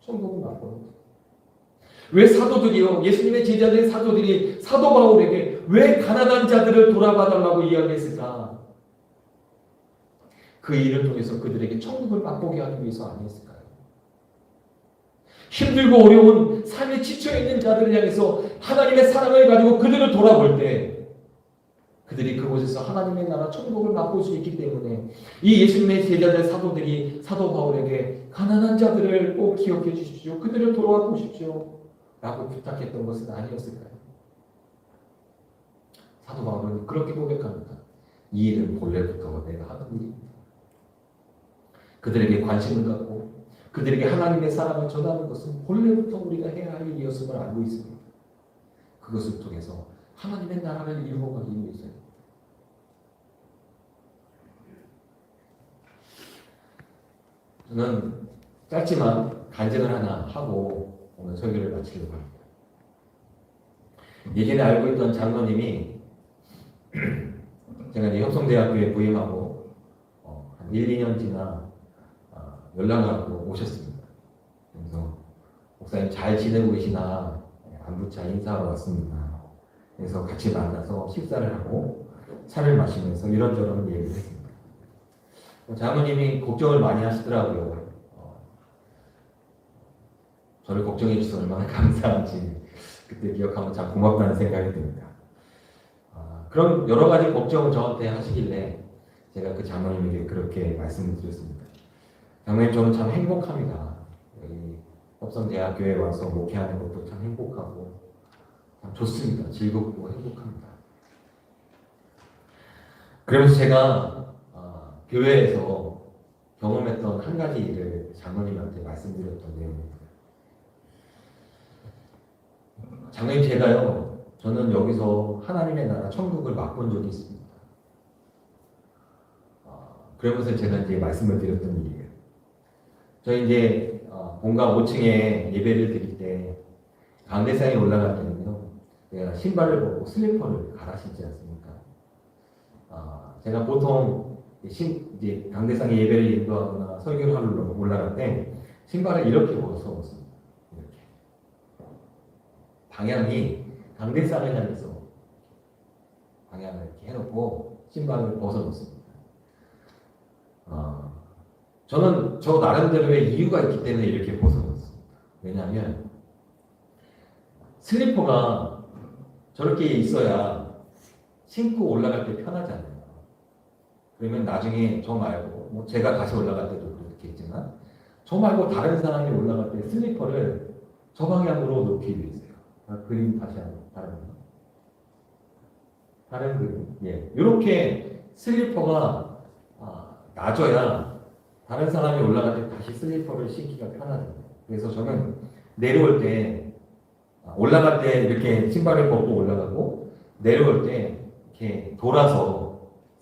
천국을 맛보는 자. 왜 사도들이요, 예수님의 제자들의 사도들이 사도 바울에게 왜 가난한 자들을 돌아봐달라고 이야기했을까? 그 일을 통해서 그들에게 천국을 맛보게 하기 위해서 아니었을까요? 힘들고 어려운 삶에 지쳐있는 자들을 향해서 하나님의 사랑을 가지고 그들을 돌아볼 때 그들이 그곳에서 하나님의 나라 천국을 맛볼 수 있기 때문에 이 예수님의 제자들 사도들이 사도 바울에게 가난한 자들을 꼭 기억해 주십시오. 그들을 돌아와 보십시오. 라고 부탁했던 것은 아니었을까요? 사도 바울은 그렇게 고백합니다. 이 일은 본래부터 내가 하는 일입니다. 그들에게 관심을 갖고 그들에게 하나님의 사랑을 전하는 것은 본래부터 우리가 해야 할 일이었음을 알고 있습니다. 그것을 통해서 하나님의 나라를 이루어가기 위해서요. 저는 짧지만 간증을 하나 하고 오늘 설교를 마치려고 합니다. 예전에 알고 있던 장로님이 제가 이제 협성대학교에 부임하고 한 1, 2년 지나 연락을 하고 오셨습니다. 그래서 목사님 잘 지내고 계시나 안부차 인사하러 왔습니다. 그래서 같이 만나서 식사를 하고 차를 마시면서 이런저런 얘기를 했습니다. 장로님이 걱정을 많이 하시더라고요. 저를 걱정해 주셔서 얼마나 감사한지 그때 기억하면 참 고맙다는 생각이 듭니다. 그럼 여러 가지 걱정을 저한테 하시길래 제가 그 장로님에게 그렇게 말씀을 드렸습니다. 장로님, 저는 참 행복합니다. 여기 협성대학교에 와서 목회하는 것도 참 행복하고 참 좋습니다. 즐겁고 행복합니다. 그러면서 제가 교회에서 경험했던 한 가지 일을 장로님한테 말씀드렸던 내용입니다. 장로님, 저는 여기서 하나님의 나라 천국을 맛본 적이 있습니다. 그러면서 제가 이제 말씀을 드렸던 일이에요. 저희 이제 본가 5층에 예배를 드릴 때 강대상에 올라갈 때는요, 제가 신발을 벗고 슬리퍼를 갈아 신지 않습니까? 제가 보통 이제 강대상에 예배를 인도하거나 설교를 하러 올라갈 때 신발을 이렇게 벗어 놓습니다. 이렇게 방향이 강대상을 향해서 방향을 이렇게 해놓고 신발을 벗어 놓습니다. 저는 저 나름대로의 이유가 있기 때문에 이렇게 벗어 놓습니다. 왜냐하면 슬리퍼가 저렇게 있어야 신고 올라갈 때 편하잖아요. 그러면 나중에 저 말고, 뭐 제가 다시 올라갈 때도 그렇겠지만, 저 말고 다른 사람이 올라갈 때 슬리퍼를 저 방향으로 놓기 위해서요. 그림 다시 한번 다른 그림. 예, 이렇게 슬리퍼가 낮아야 다른 사람이 올라갈 때 다시 슬리퍼를 신기가 편하거든요. 그래서 저는 내려올 때 올라갈 때 이렇게 신발을 벗고 올라가고, 내려올 때 이렇게 돌아서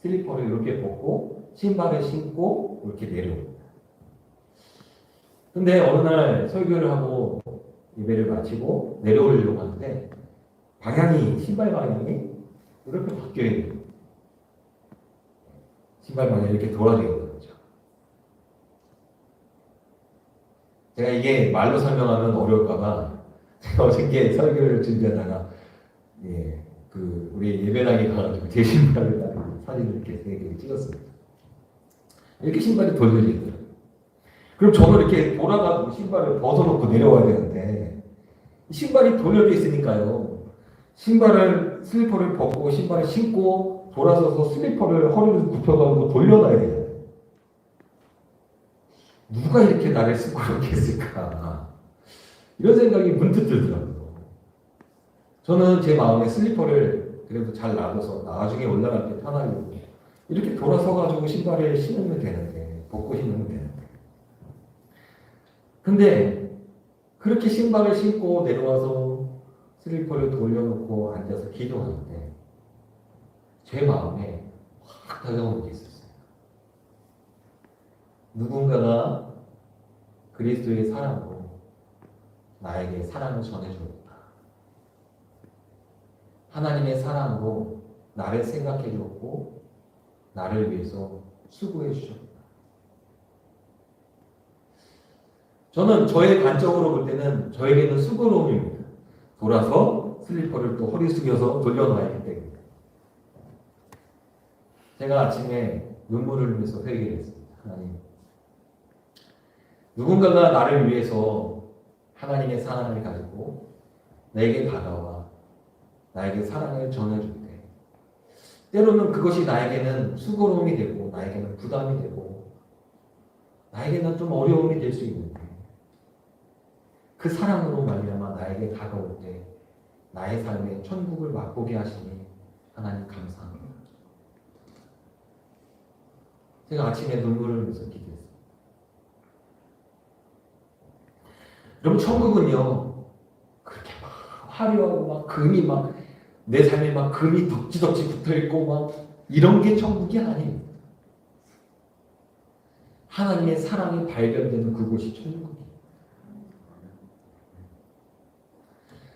슬리퍼를 이렇게 벗고 신발을 신고 이렇게 내려옵니다. 근데 어느 날 설교를 하고 예배를 마치고 내려오려고 하는데 신발 방향이 이렇게 바뀌어 있는 거예요. 신발 방향이 이렇게 돌아져 있는 거죠. 제가 이게 말로 설명하면 어려울까봐 제가 어저께 설교를 준비하다가 우리 예배당에 가가지고 제 신발을 사진을 이렇게 3개 찍었습니다. 이렇게 신발이 돌려져 있더라고요. 그럼 저는 이렇게 돌아가고 신발을 벗어놓고 내려와야 되는데 신발이 돌려져 있으니까요. 슬리퍼를 벗고 신발을 신고 돌아서서 슬리퍼를 허리를 굽혀가지고 돌려놔야 돼요. 누가 이렇게 나를 쑥스럽게 했을까? 이런 생각이 문득 들더라고요. 저는 제 마음에 슬리퍼를 그래도 잘 놔둬서 나중에 올라갈 때 편하려고 이렇게 돌아서가지고 신발을 신으면 되는데, 벗고 신으면 되는데. 근데 그렇게 신발을 신고 내려와서 슬리퍼를 돌려놓고 앉아서 기도하는데 제 마음에 확 다가오는 게 있었어요. 누군가가 그리스도의 사랑으로 나에게 사랑을 전해주었다. 하나님의 사랑으로 나를 생각해 주었고 나를 위해서 수고해 주셨다. 저는 저의 관점으로 볼 때는 저에게는 수고로움입니다. 돌아서 슬리퍼를 또 허리 숙여서 돌려놔야 하기 때문에. 제가 아침에 눈물을 흘리면서 회개를 했습니다. 하나님, 누군가가 나를 위해서 하나님의 사랑을 가지고 내게 다가와 나에게 사랑을 전해줄 때 때로는 그것이 나에게는 수고로움이 되고 나에게는 부담이 되고 나에게는 좀 어려움이 될 수 있는데 그 사랑으로 말미암아 나에게 다가올 때 나의 삶에 천국을 맛보게 하시니 하나님 감사합니다. 제가 아침에 눈물을 흘리면서 기도했습니다. 여러분, 천국은요 그렇게 막 화려하고 막 금이 막 내 삶에 막 금이 덕지덕지 붙어있고 막 이런 게 천국이 아니에요. 하나님의 사랑이 발견되는 그곳이 천국이에요.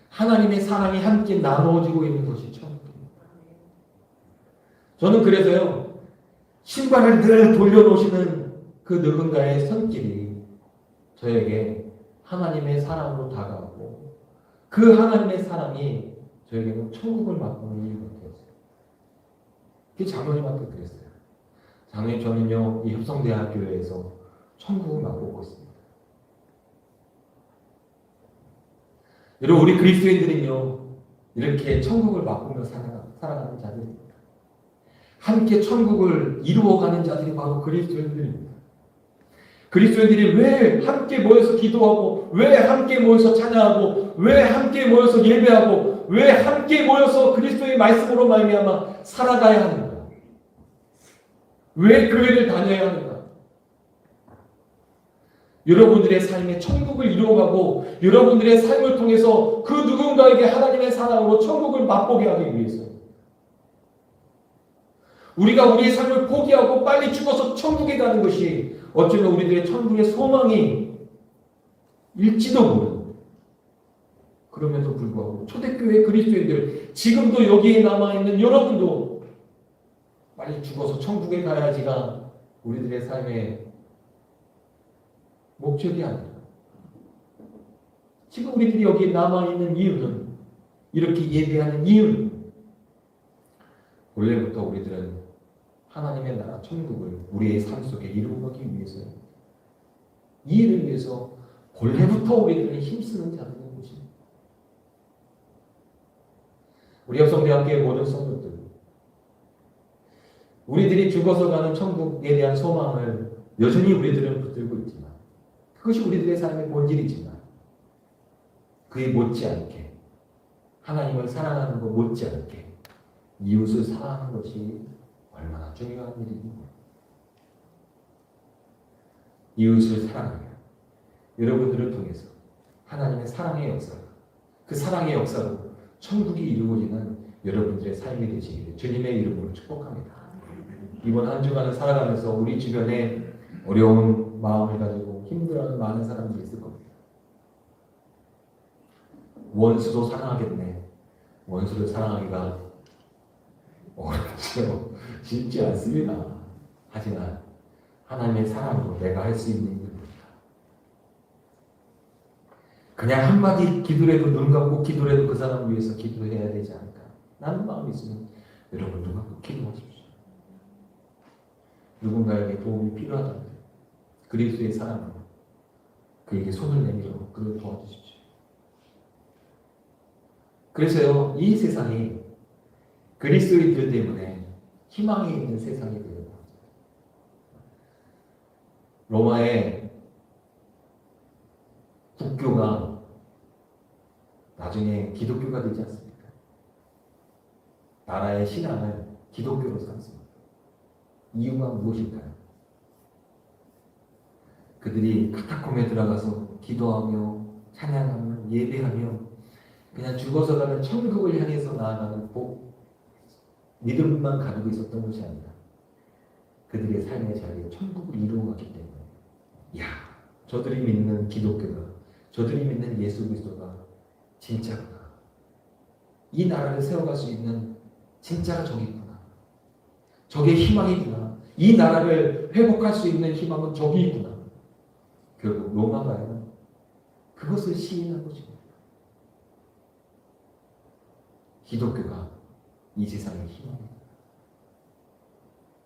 하나님의 사랑이 함께 나누어지고 있는 것이 천국이에요. 저는 그래서요 신발을 늘 돌려놓으시는 그 누군가의 손길이 저에게 하나님의 사랑으로 다가오고 그 하나님의 사랑이 저에게는 천국을 맛보는 이유가 되었어요. 그게 장로님한테 그랬어요. 장로님, 저는요 이 협성대학교에서 천국을 맛보고 있습니다. 여러분, 우리 그리스도인들은요 이렇게 천국을 맛보며 살아가는 자들입니다. 함께 천국을 이루어가는 자들이 바로 그리스도인들입니다. 그리스도인들이 왜 함께 모여서 기도하고, 왜 함께 모여서 찬양하고, 왜 함께 모여서 예배하고, 왜 함께 모여서 그리스도의 말씀으로 말미암아 살아가야 하는가? 왜 교회를 다녀야 하는가? 여러분들의 삶에 천국을 이루어가고 여러분들의 삶을 통해서 그 누군가에게 하나님의 사랑으로 천국을 맛보게 하기 위해서 우리가 우리의 삶을 포기하고 빨리 죽어서 천국에 가는 것이 어쩌면 우리들의 천국의 소망이 일지도 모르는, 그럼에도 불구하고 초대교회 그리스도인들, 지금도 여기에 남아있는 여러분도 빨리 죽어서 천국에 가야지가 우리들의 삶의 목적이 아니라, 지금 우리들이 여기에 남아있는 이유는, 이렇게 예배하는 이유는, 원래부터 우리들은 하나님의 나라 천국을 우리의 삶 속에 이루어가기 위해서요. 이 일을 위해서 본래부터 우리들은 힘쓰는 자들인 것입니다. 우리 여성대학교의 모든 성도들, 우리들이 죽어서 가는 천국에 대한 소망을 여전히 우리들은 붙들고 있지만, 그것이 우리들의 삶의 본질이지만, 그에 못지않게 하나님을 사랑하는 것 못지않게 이웃을 사랑하는 것이 얼마나 중요한 일입니까? 이웃을 사랑하며 여러분들을 통해서 하나님의 사랑의 역사, 그 사랑의 역사로 천국이 이루어지는 여러분들의 삶이 되시기를 주님의 이름으로 축복합니다. 이번 한 주간을 살아가면서 우리 주변에 어려운 마음을 가지고 힘들어하는 많은 사람들이 있을 겁니다. 원수도 사랑하겠네. 원수를 사랑하기가 어렵죠. 쉽지 않습니다. 하지만 하나님의 사랑으로 내가 할 수 있는 일입니다. 그냥 한마디 기도라도, 눈 감고 기도라도 그 사람 위해서 기도해야 되지 않을까 라는 마음이 있으면 여러분 눈 감고 기도하십시오. 누군가에게 도움이 필요하다면 그리스도의 사랑으로 그에게 손을 내밀어 그를 도와주십시오. 그래서요, 이 세상이 그리스도인들 때문에 희망이 있는 세상이 되어요. 로마의 국교가 나중에 기독교가 되지 않습니까? 나라의 신앙을 기독교로 삼습니다. 이유가 무엇일까요? 그들이 카타콤에 들어가서 기도하며 찬양하며 예배하며 그냥 죽어서 가는 천국을 향해서 나아가는 믿음만 가지고 있었던 것이 아니라 그들의 삶의 자리에 천국을 이루어갔기 때문에, 야, 저들이 믿는 기독교가, 저들이 믿는 예수 그리스도가 진짜구나, 이 나라를 세워갈 수 있는 진짜가 저기 있구나, 저게 희망이구나, 이 나라를 회복할 수 있는 희망은 저기 있구나. 결국 로마가는 그것을 시인한 것입니다. 기독교가 이 세상의 희망입니다.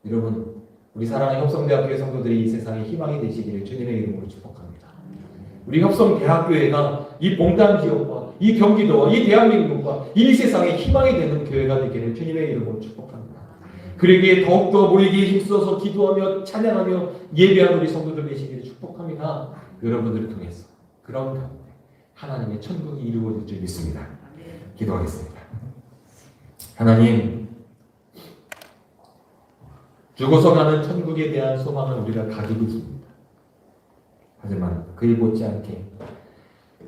여러분, 우리 사랑하는 협성대학교의 성도들이 이 세상의 희망이 되시기를 주님의 이름으로 축복합니다. 우리 협성대학교회가 이 봉담 지역과 이 경기도와 이 대한민국과 이 세상의 희망이 되는 교회가 되기를 주님의 이름으로 축복합니다. 그러기에 더욱더 모이기에 힘써서 기도하며 찬양하며 예배하는 우리 성도들 되시기를 축복합니다. 여러분들을 통해서 그런 가운데 하나님의 천국이 이루어질 줄 믿습니다. 기도하겠습니다. 하나님, 죽어서 가는 천국에 대한 소망을 우리가 가지고 있습니다. 하지만 그에 못지않게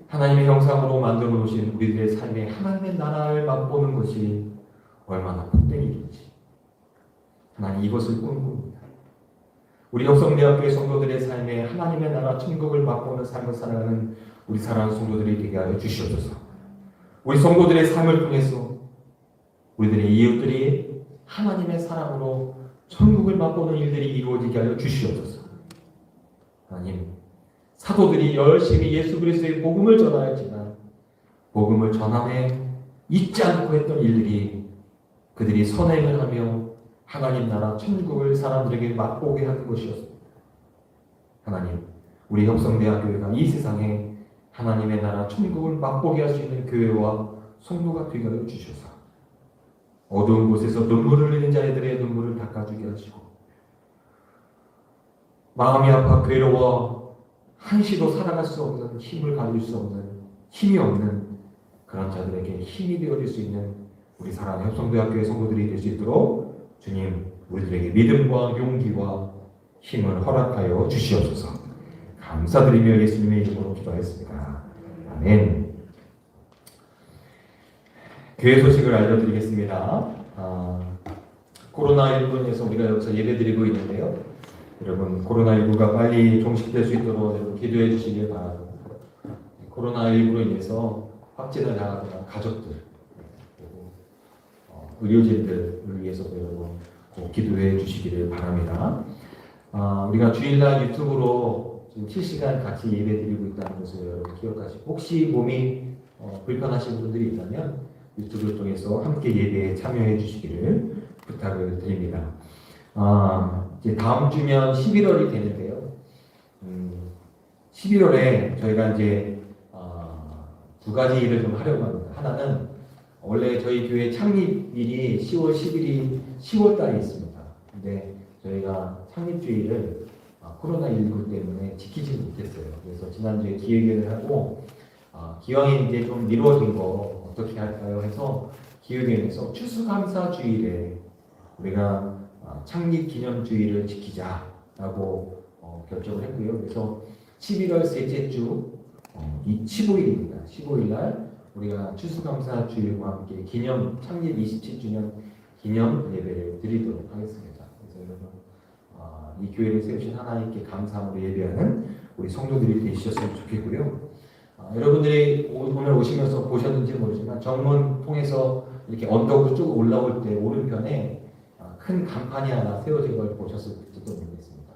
하나님의 형상으로 만들어 놓으신 우리들의 삶에 하나님의 나라를 맛보는 것이 얼마나 복된 일인지 하나님 이것을 꿈꿉니다. 우리 협성대학교의 성도들의 삶에 하나님의 나라 천국을 맛보는 삶을 살아가는 우리 사랑하는 성도들이 되게 하여 주시옵소서. 우리 성도들의 삶을 통해서 우리들의 이웃들이 하나님의 사랑으로 천국을 맛보는 일들이 이루어지게 하여 주시옵소서. 하나님, 사도들이 열심히 예수 그리스도의 복음을 전하였지만 복음을 전함에 잊지 않고 했던 일들이 그들이 선행을 하며 하나님 나라 천국을 사람들에게 맛보게 하는 것이었습니다. 하나님, 우리 협성대학교회가 이 세상에 하나님의 나라 천국을 맛보게 할 수 있는 교회와 성도가 되게 하여 주셔서 어두운 곳에서 눈물을 흘리는 자들의 눈물을 닦아주게 하시고 마음이 아파 괴로워 한시도 살아갈 수 없는 힘을 가질 수 없는 힘이 없는 그런 자들에게 힘이 되어줄 수 있는 우리 사랑하는 협성대학교의 성도들이 될 수 있도록 주님 우리들에게 믿음과 용기와 힘을 허락하여 주시옵소서. 감사드리며 예수님의 이름으로 기도하였습니다. 아멘. 교회 소식을 알려드리겠습니다. 코로나19에서 우리가 여기서 예배드리고 있는데요. 여러분, 코로나19가 빨리 종식될 수 있도록 여러분 기도해 주시길 바랍니다. 코로나19로 인해서 확진을 당하거나 가족들, 그리고 의료진들을 위해서도 여러분 꼭 기도해 주시기를 바랍니다. 우리가 주일날 유튜브로 지금 실시간 같이 예배드리고 있다는 것을 여러분 기억하시고, 혹시 몸이 불편하신 분들이 있다면 유튜브를 통해서 함께 예배에 참여해 주시기를 부탁을 드립니다. 이제 다음 주면 11월이 되는데요. 11월에 저희가 이제 두 가지 일을 좀 하려고 합니다. 하나는 원래 저희 교회 창립일이 10월 10일이 10월 달에 있습니다. 근데 저희가 창립주일을 코로나19 때문에 지키지 못했어요. 그래서 지난주에 기획회를 하고 기왕에 이제 좀 미뤄진 거 어떻게 할까요 해서 기획회에서 추수감사주일에 우리가 창립기념주일을 지키자라고 결정을 했고요. 그래서 11월 셋째 주 15일입니다. 15일 날 우리가 추수감사주일과 함께 창립 27주년 기념 예배를 드리도록 하겠습니다. 그래서 여러분 이 교회를 세우신 하나님께 감사함으로 예배하는 우리 성도들이 되셨으면 좋겠고요. 여러분들이 오늘 오시면서 보셨는지 모르지만 정문 통해서 이렇게 언덕으로 쭉 올라올 때 오른편에 큰 간판이 하나 세워진 걸 보셨을지도 모르겠습니다.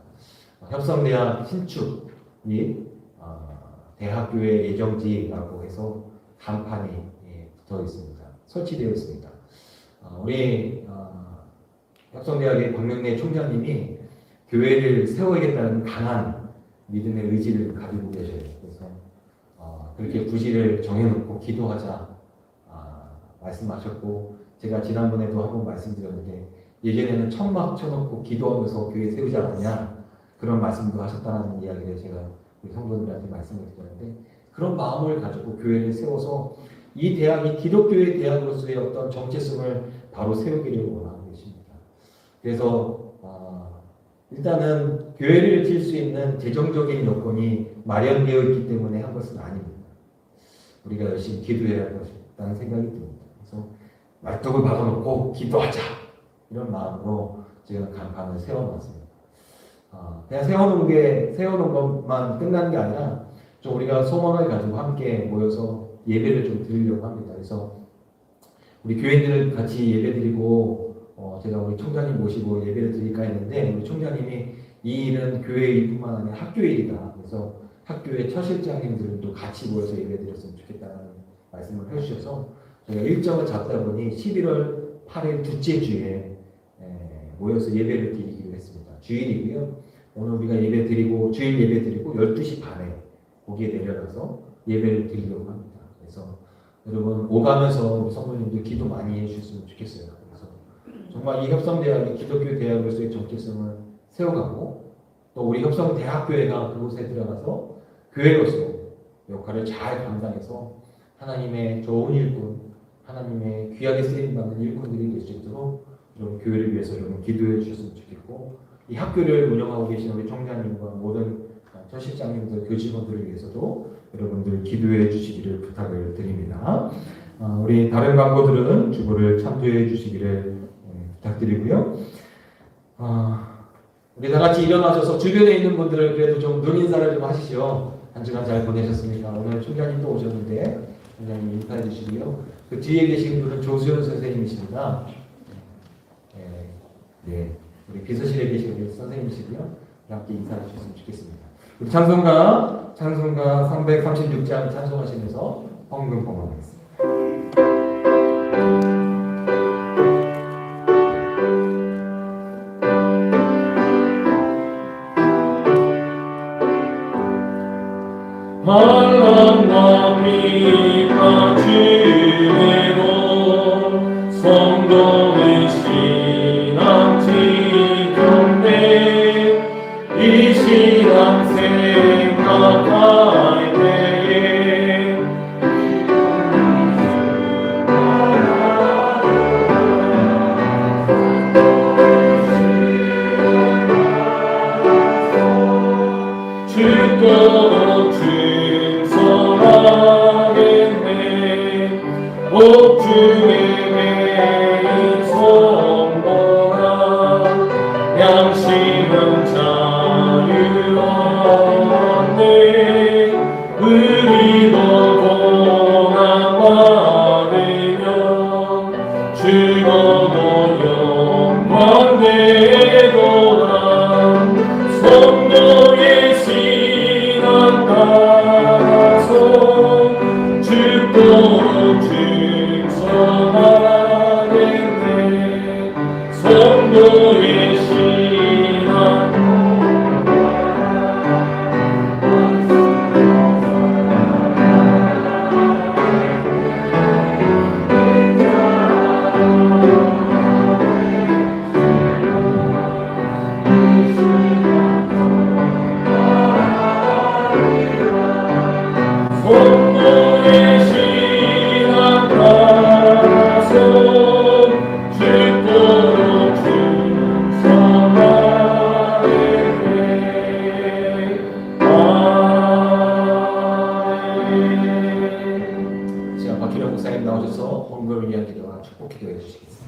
협성대학 신축이 대학교의 예정지라고 해서 간판이 붙어 있습니다. 설치되어 있습니다. 우리 협성대학의 박명래 총장님이 교회를 세워야겠다는 강한 믿음의 의지를 가지고 계셔요. 그래서 그렇게 부지를 정해놓고 기도하자 말씀하셨고, 제가 지난번에도 한번 말씀드렸는데 예전에는 천막 쳐놓고 기도하면서 교회 세우지 않았냐 그런 말씀도 하셨다는 이야기를 제가 우리 성도들한테 말씀을 드렸는데, 그런 마음을 가지고 교회를 세워서 이 대학이 기독교의 대학으로서의 어떤 정체성을 바로 세우기를 원하고 계십니다. 그래서 일단은 교회를 지을 수 있는 재정적인 여건이 마련되어 있기 때문에 한 것은 아닙니다. 우리가 열심히 기도해야 할 것이라는 생각이 듭니다. 그래서 말뚝을 박아놓고 기도하자 이런 마음으로 제가 간판을 세워놨습니다. 그냥 세워놓은 것만 끝난 게 아니라 좀 우리가 소망을 가지고 함께 모여서 예배를 좀 드리려고 합니다. 그래서 우리 교인들을 같이 예배드리고 제가 우리 총장님 모시고 예배를 드릴까 했는데, 우리 총장님이 이 일은 교회 일뿐만 아니라 학교의 일이다. 그래서 학교의 처실장님들도 같이 모여서 예배드렸으면 좋겠다는 말씀을 해주셔서 저희가 일정을 잡다 보니 11월 8일 둘째 주에 모여서 예배를 드리기로 했습니다. 주일이고요. 오늘 우리가 주일 예배 드리고 12시 반에 거기에 내려가서 예배를 드리려고 합니다. 그래서 여러분 오가면서 우리 성도님들 기도 많이 해주셨으면 좋겠어요. 그래서 정말 이 협성대학이 기독교 대학으로서의 정체성을 세워가고, 또 우리 협성대학교회가 그곳에 들어가서 교회로서 역할을 잘 감당해서 하나님의 좋은 일꾼, 하나님의 귀하게 쓰임받는 일꾼들이 될 수 있도록 여러분 교회를 위해서 여러분 기도해 주셨으면 좋겠고, 이 학교를 운영하고 계신 우리 총장님과 모든 처실장님들, 교직원들을 위해서도 여러분들 기도해 주시기를 부탁을 드립니다. 우리 다른 광고들은 주보를 참조해 주시기를 부탁드리고요. 우리 다 같이 일어나셔서 주변에 있는 분들을 그래도 좀 눈인사를 좀 하시죠. 한 주간 잘 보내셨습니까? 오늘 총장님 또 오셨는데 총장님 인사해 주시고요. 그 뒤에 계신 분은 조수연 선생님이십니다. 네, 우리 비서실에 계신 우리 선생님이시고요. 함께 인사해 주셨으면 좋겠습니다. 우리 찬송가 336장 찬송하시면서 헌금 봉헌하겠습니다. 한란과 비가 지내도 성도의 신앙 지켰네. 이 신앙 생각할 때에 죽도록 증서하겠네. 옥중에 매인 성공한 양심은 자유하네. 의리도 공함받으며 죽어도 영광되도다. 성도의 신앙 따라서 죽도록 충성하겠네. 성도의 신앙 성도의 신앙 따라서 죽도록 충성하겠네. 아멘. 자, 박희령 목사님 나오셔서 헌금을 위한 기도와 축복 기도해 주시겠습니다.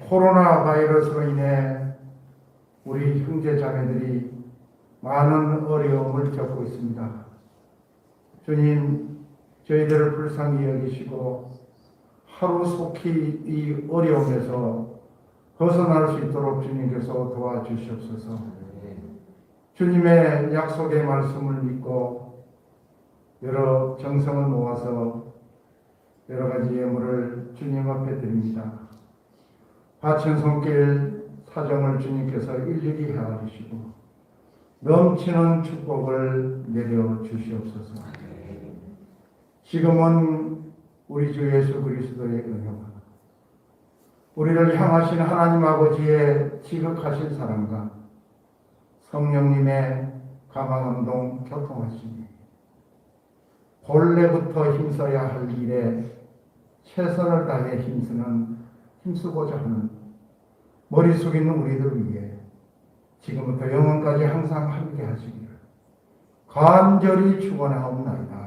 코로나 바이러스로 인해 우리 형제 자매들이 많은 어려움을 겪고 있습니다. 주님, 저희들을 불쌍히 여기시고 하루속히 이 어려움에서 벗어날 수 있도록 주님께서 도와주시옵소서. 주님의 약속의 말씀을 믿고 여러 정성을 모아서 여러 가지 예물을 주님 앞에 드립니다. 바친 손길 사정을 주님께서 일일이 헤아리시고 넘치는 축복을 내려 주시옵소서. 지금은 우리 주 예수 그리스도의 은혜와 우리를 향하신 하나님 아버지의 지극하신 사랑과 성령님의 감화감동 교통하시니 본래부터 힘써야 할 일에 최선을 다해 힘쓰고자 하는 머리 숙이는 우리들 위해 지금부터 영원까지 항상 함께 하시기를 간절히 축원하옵나이다.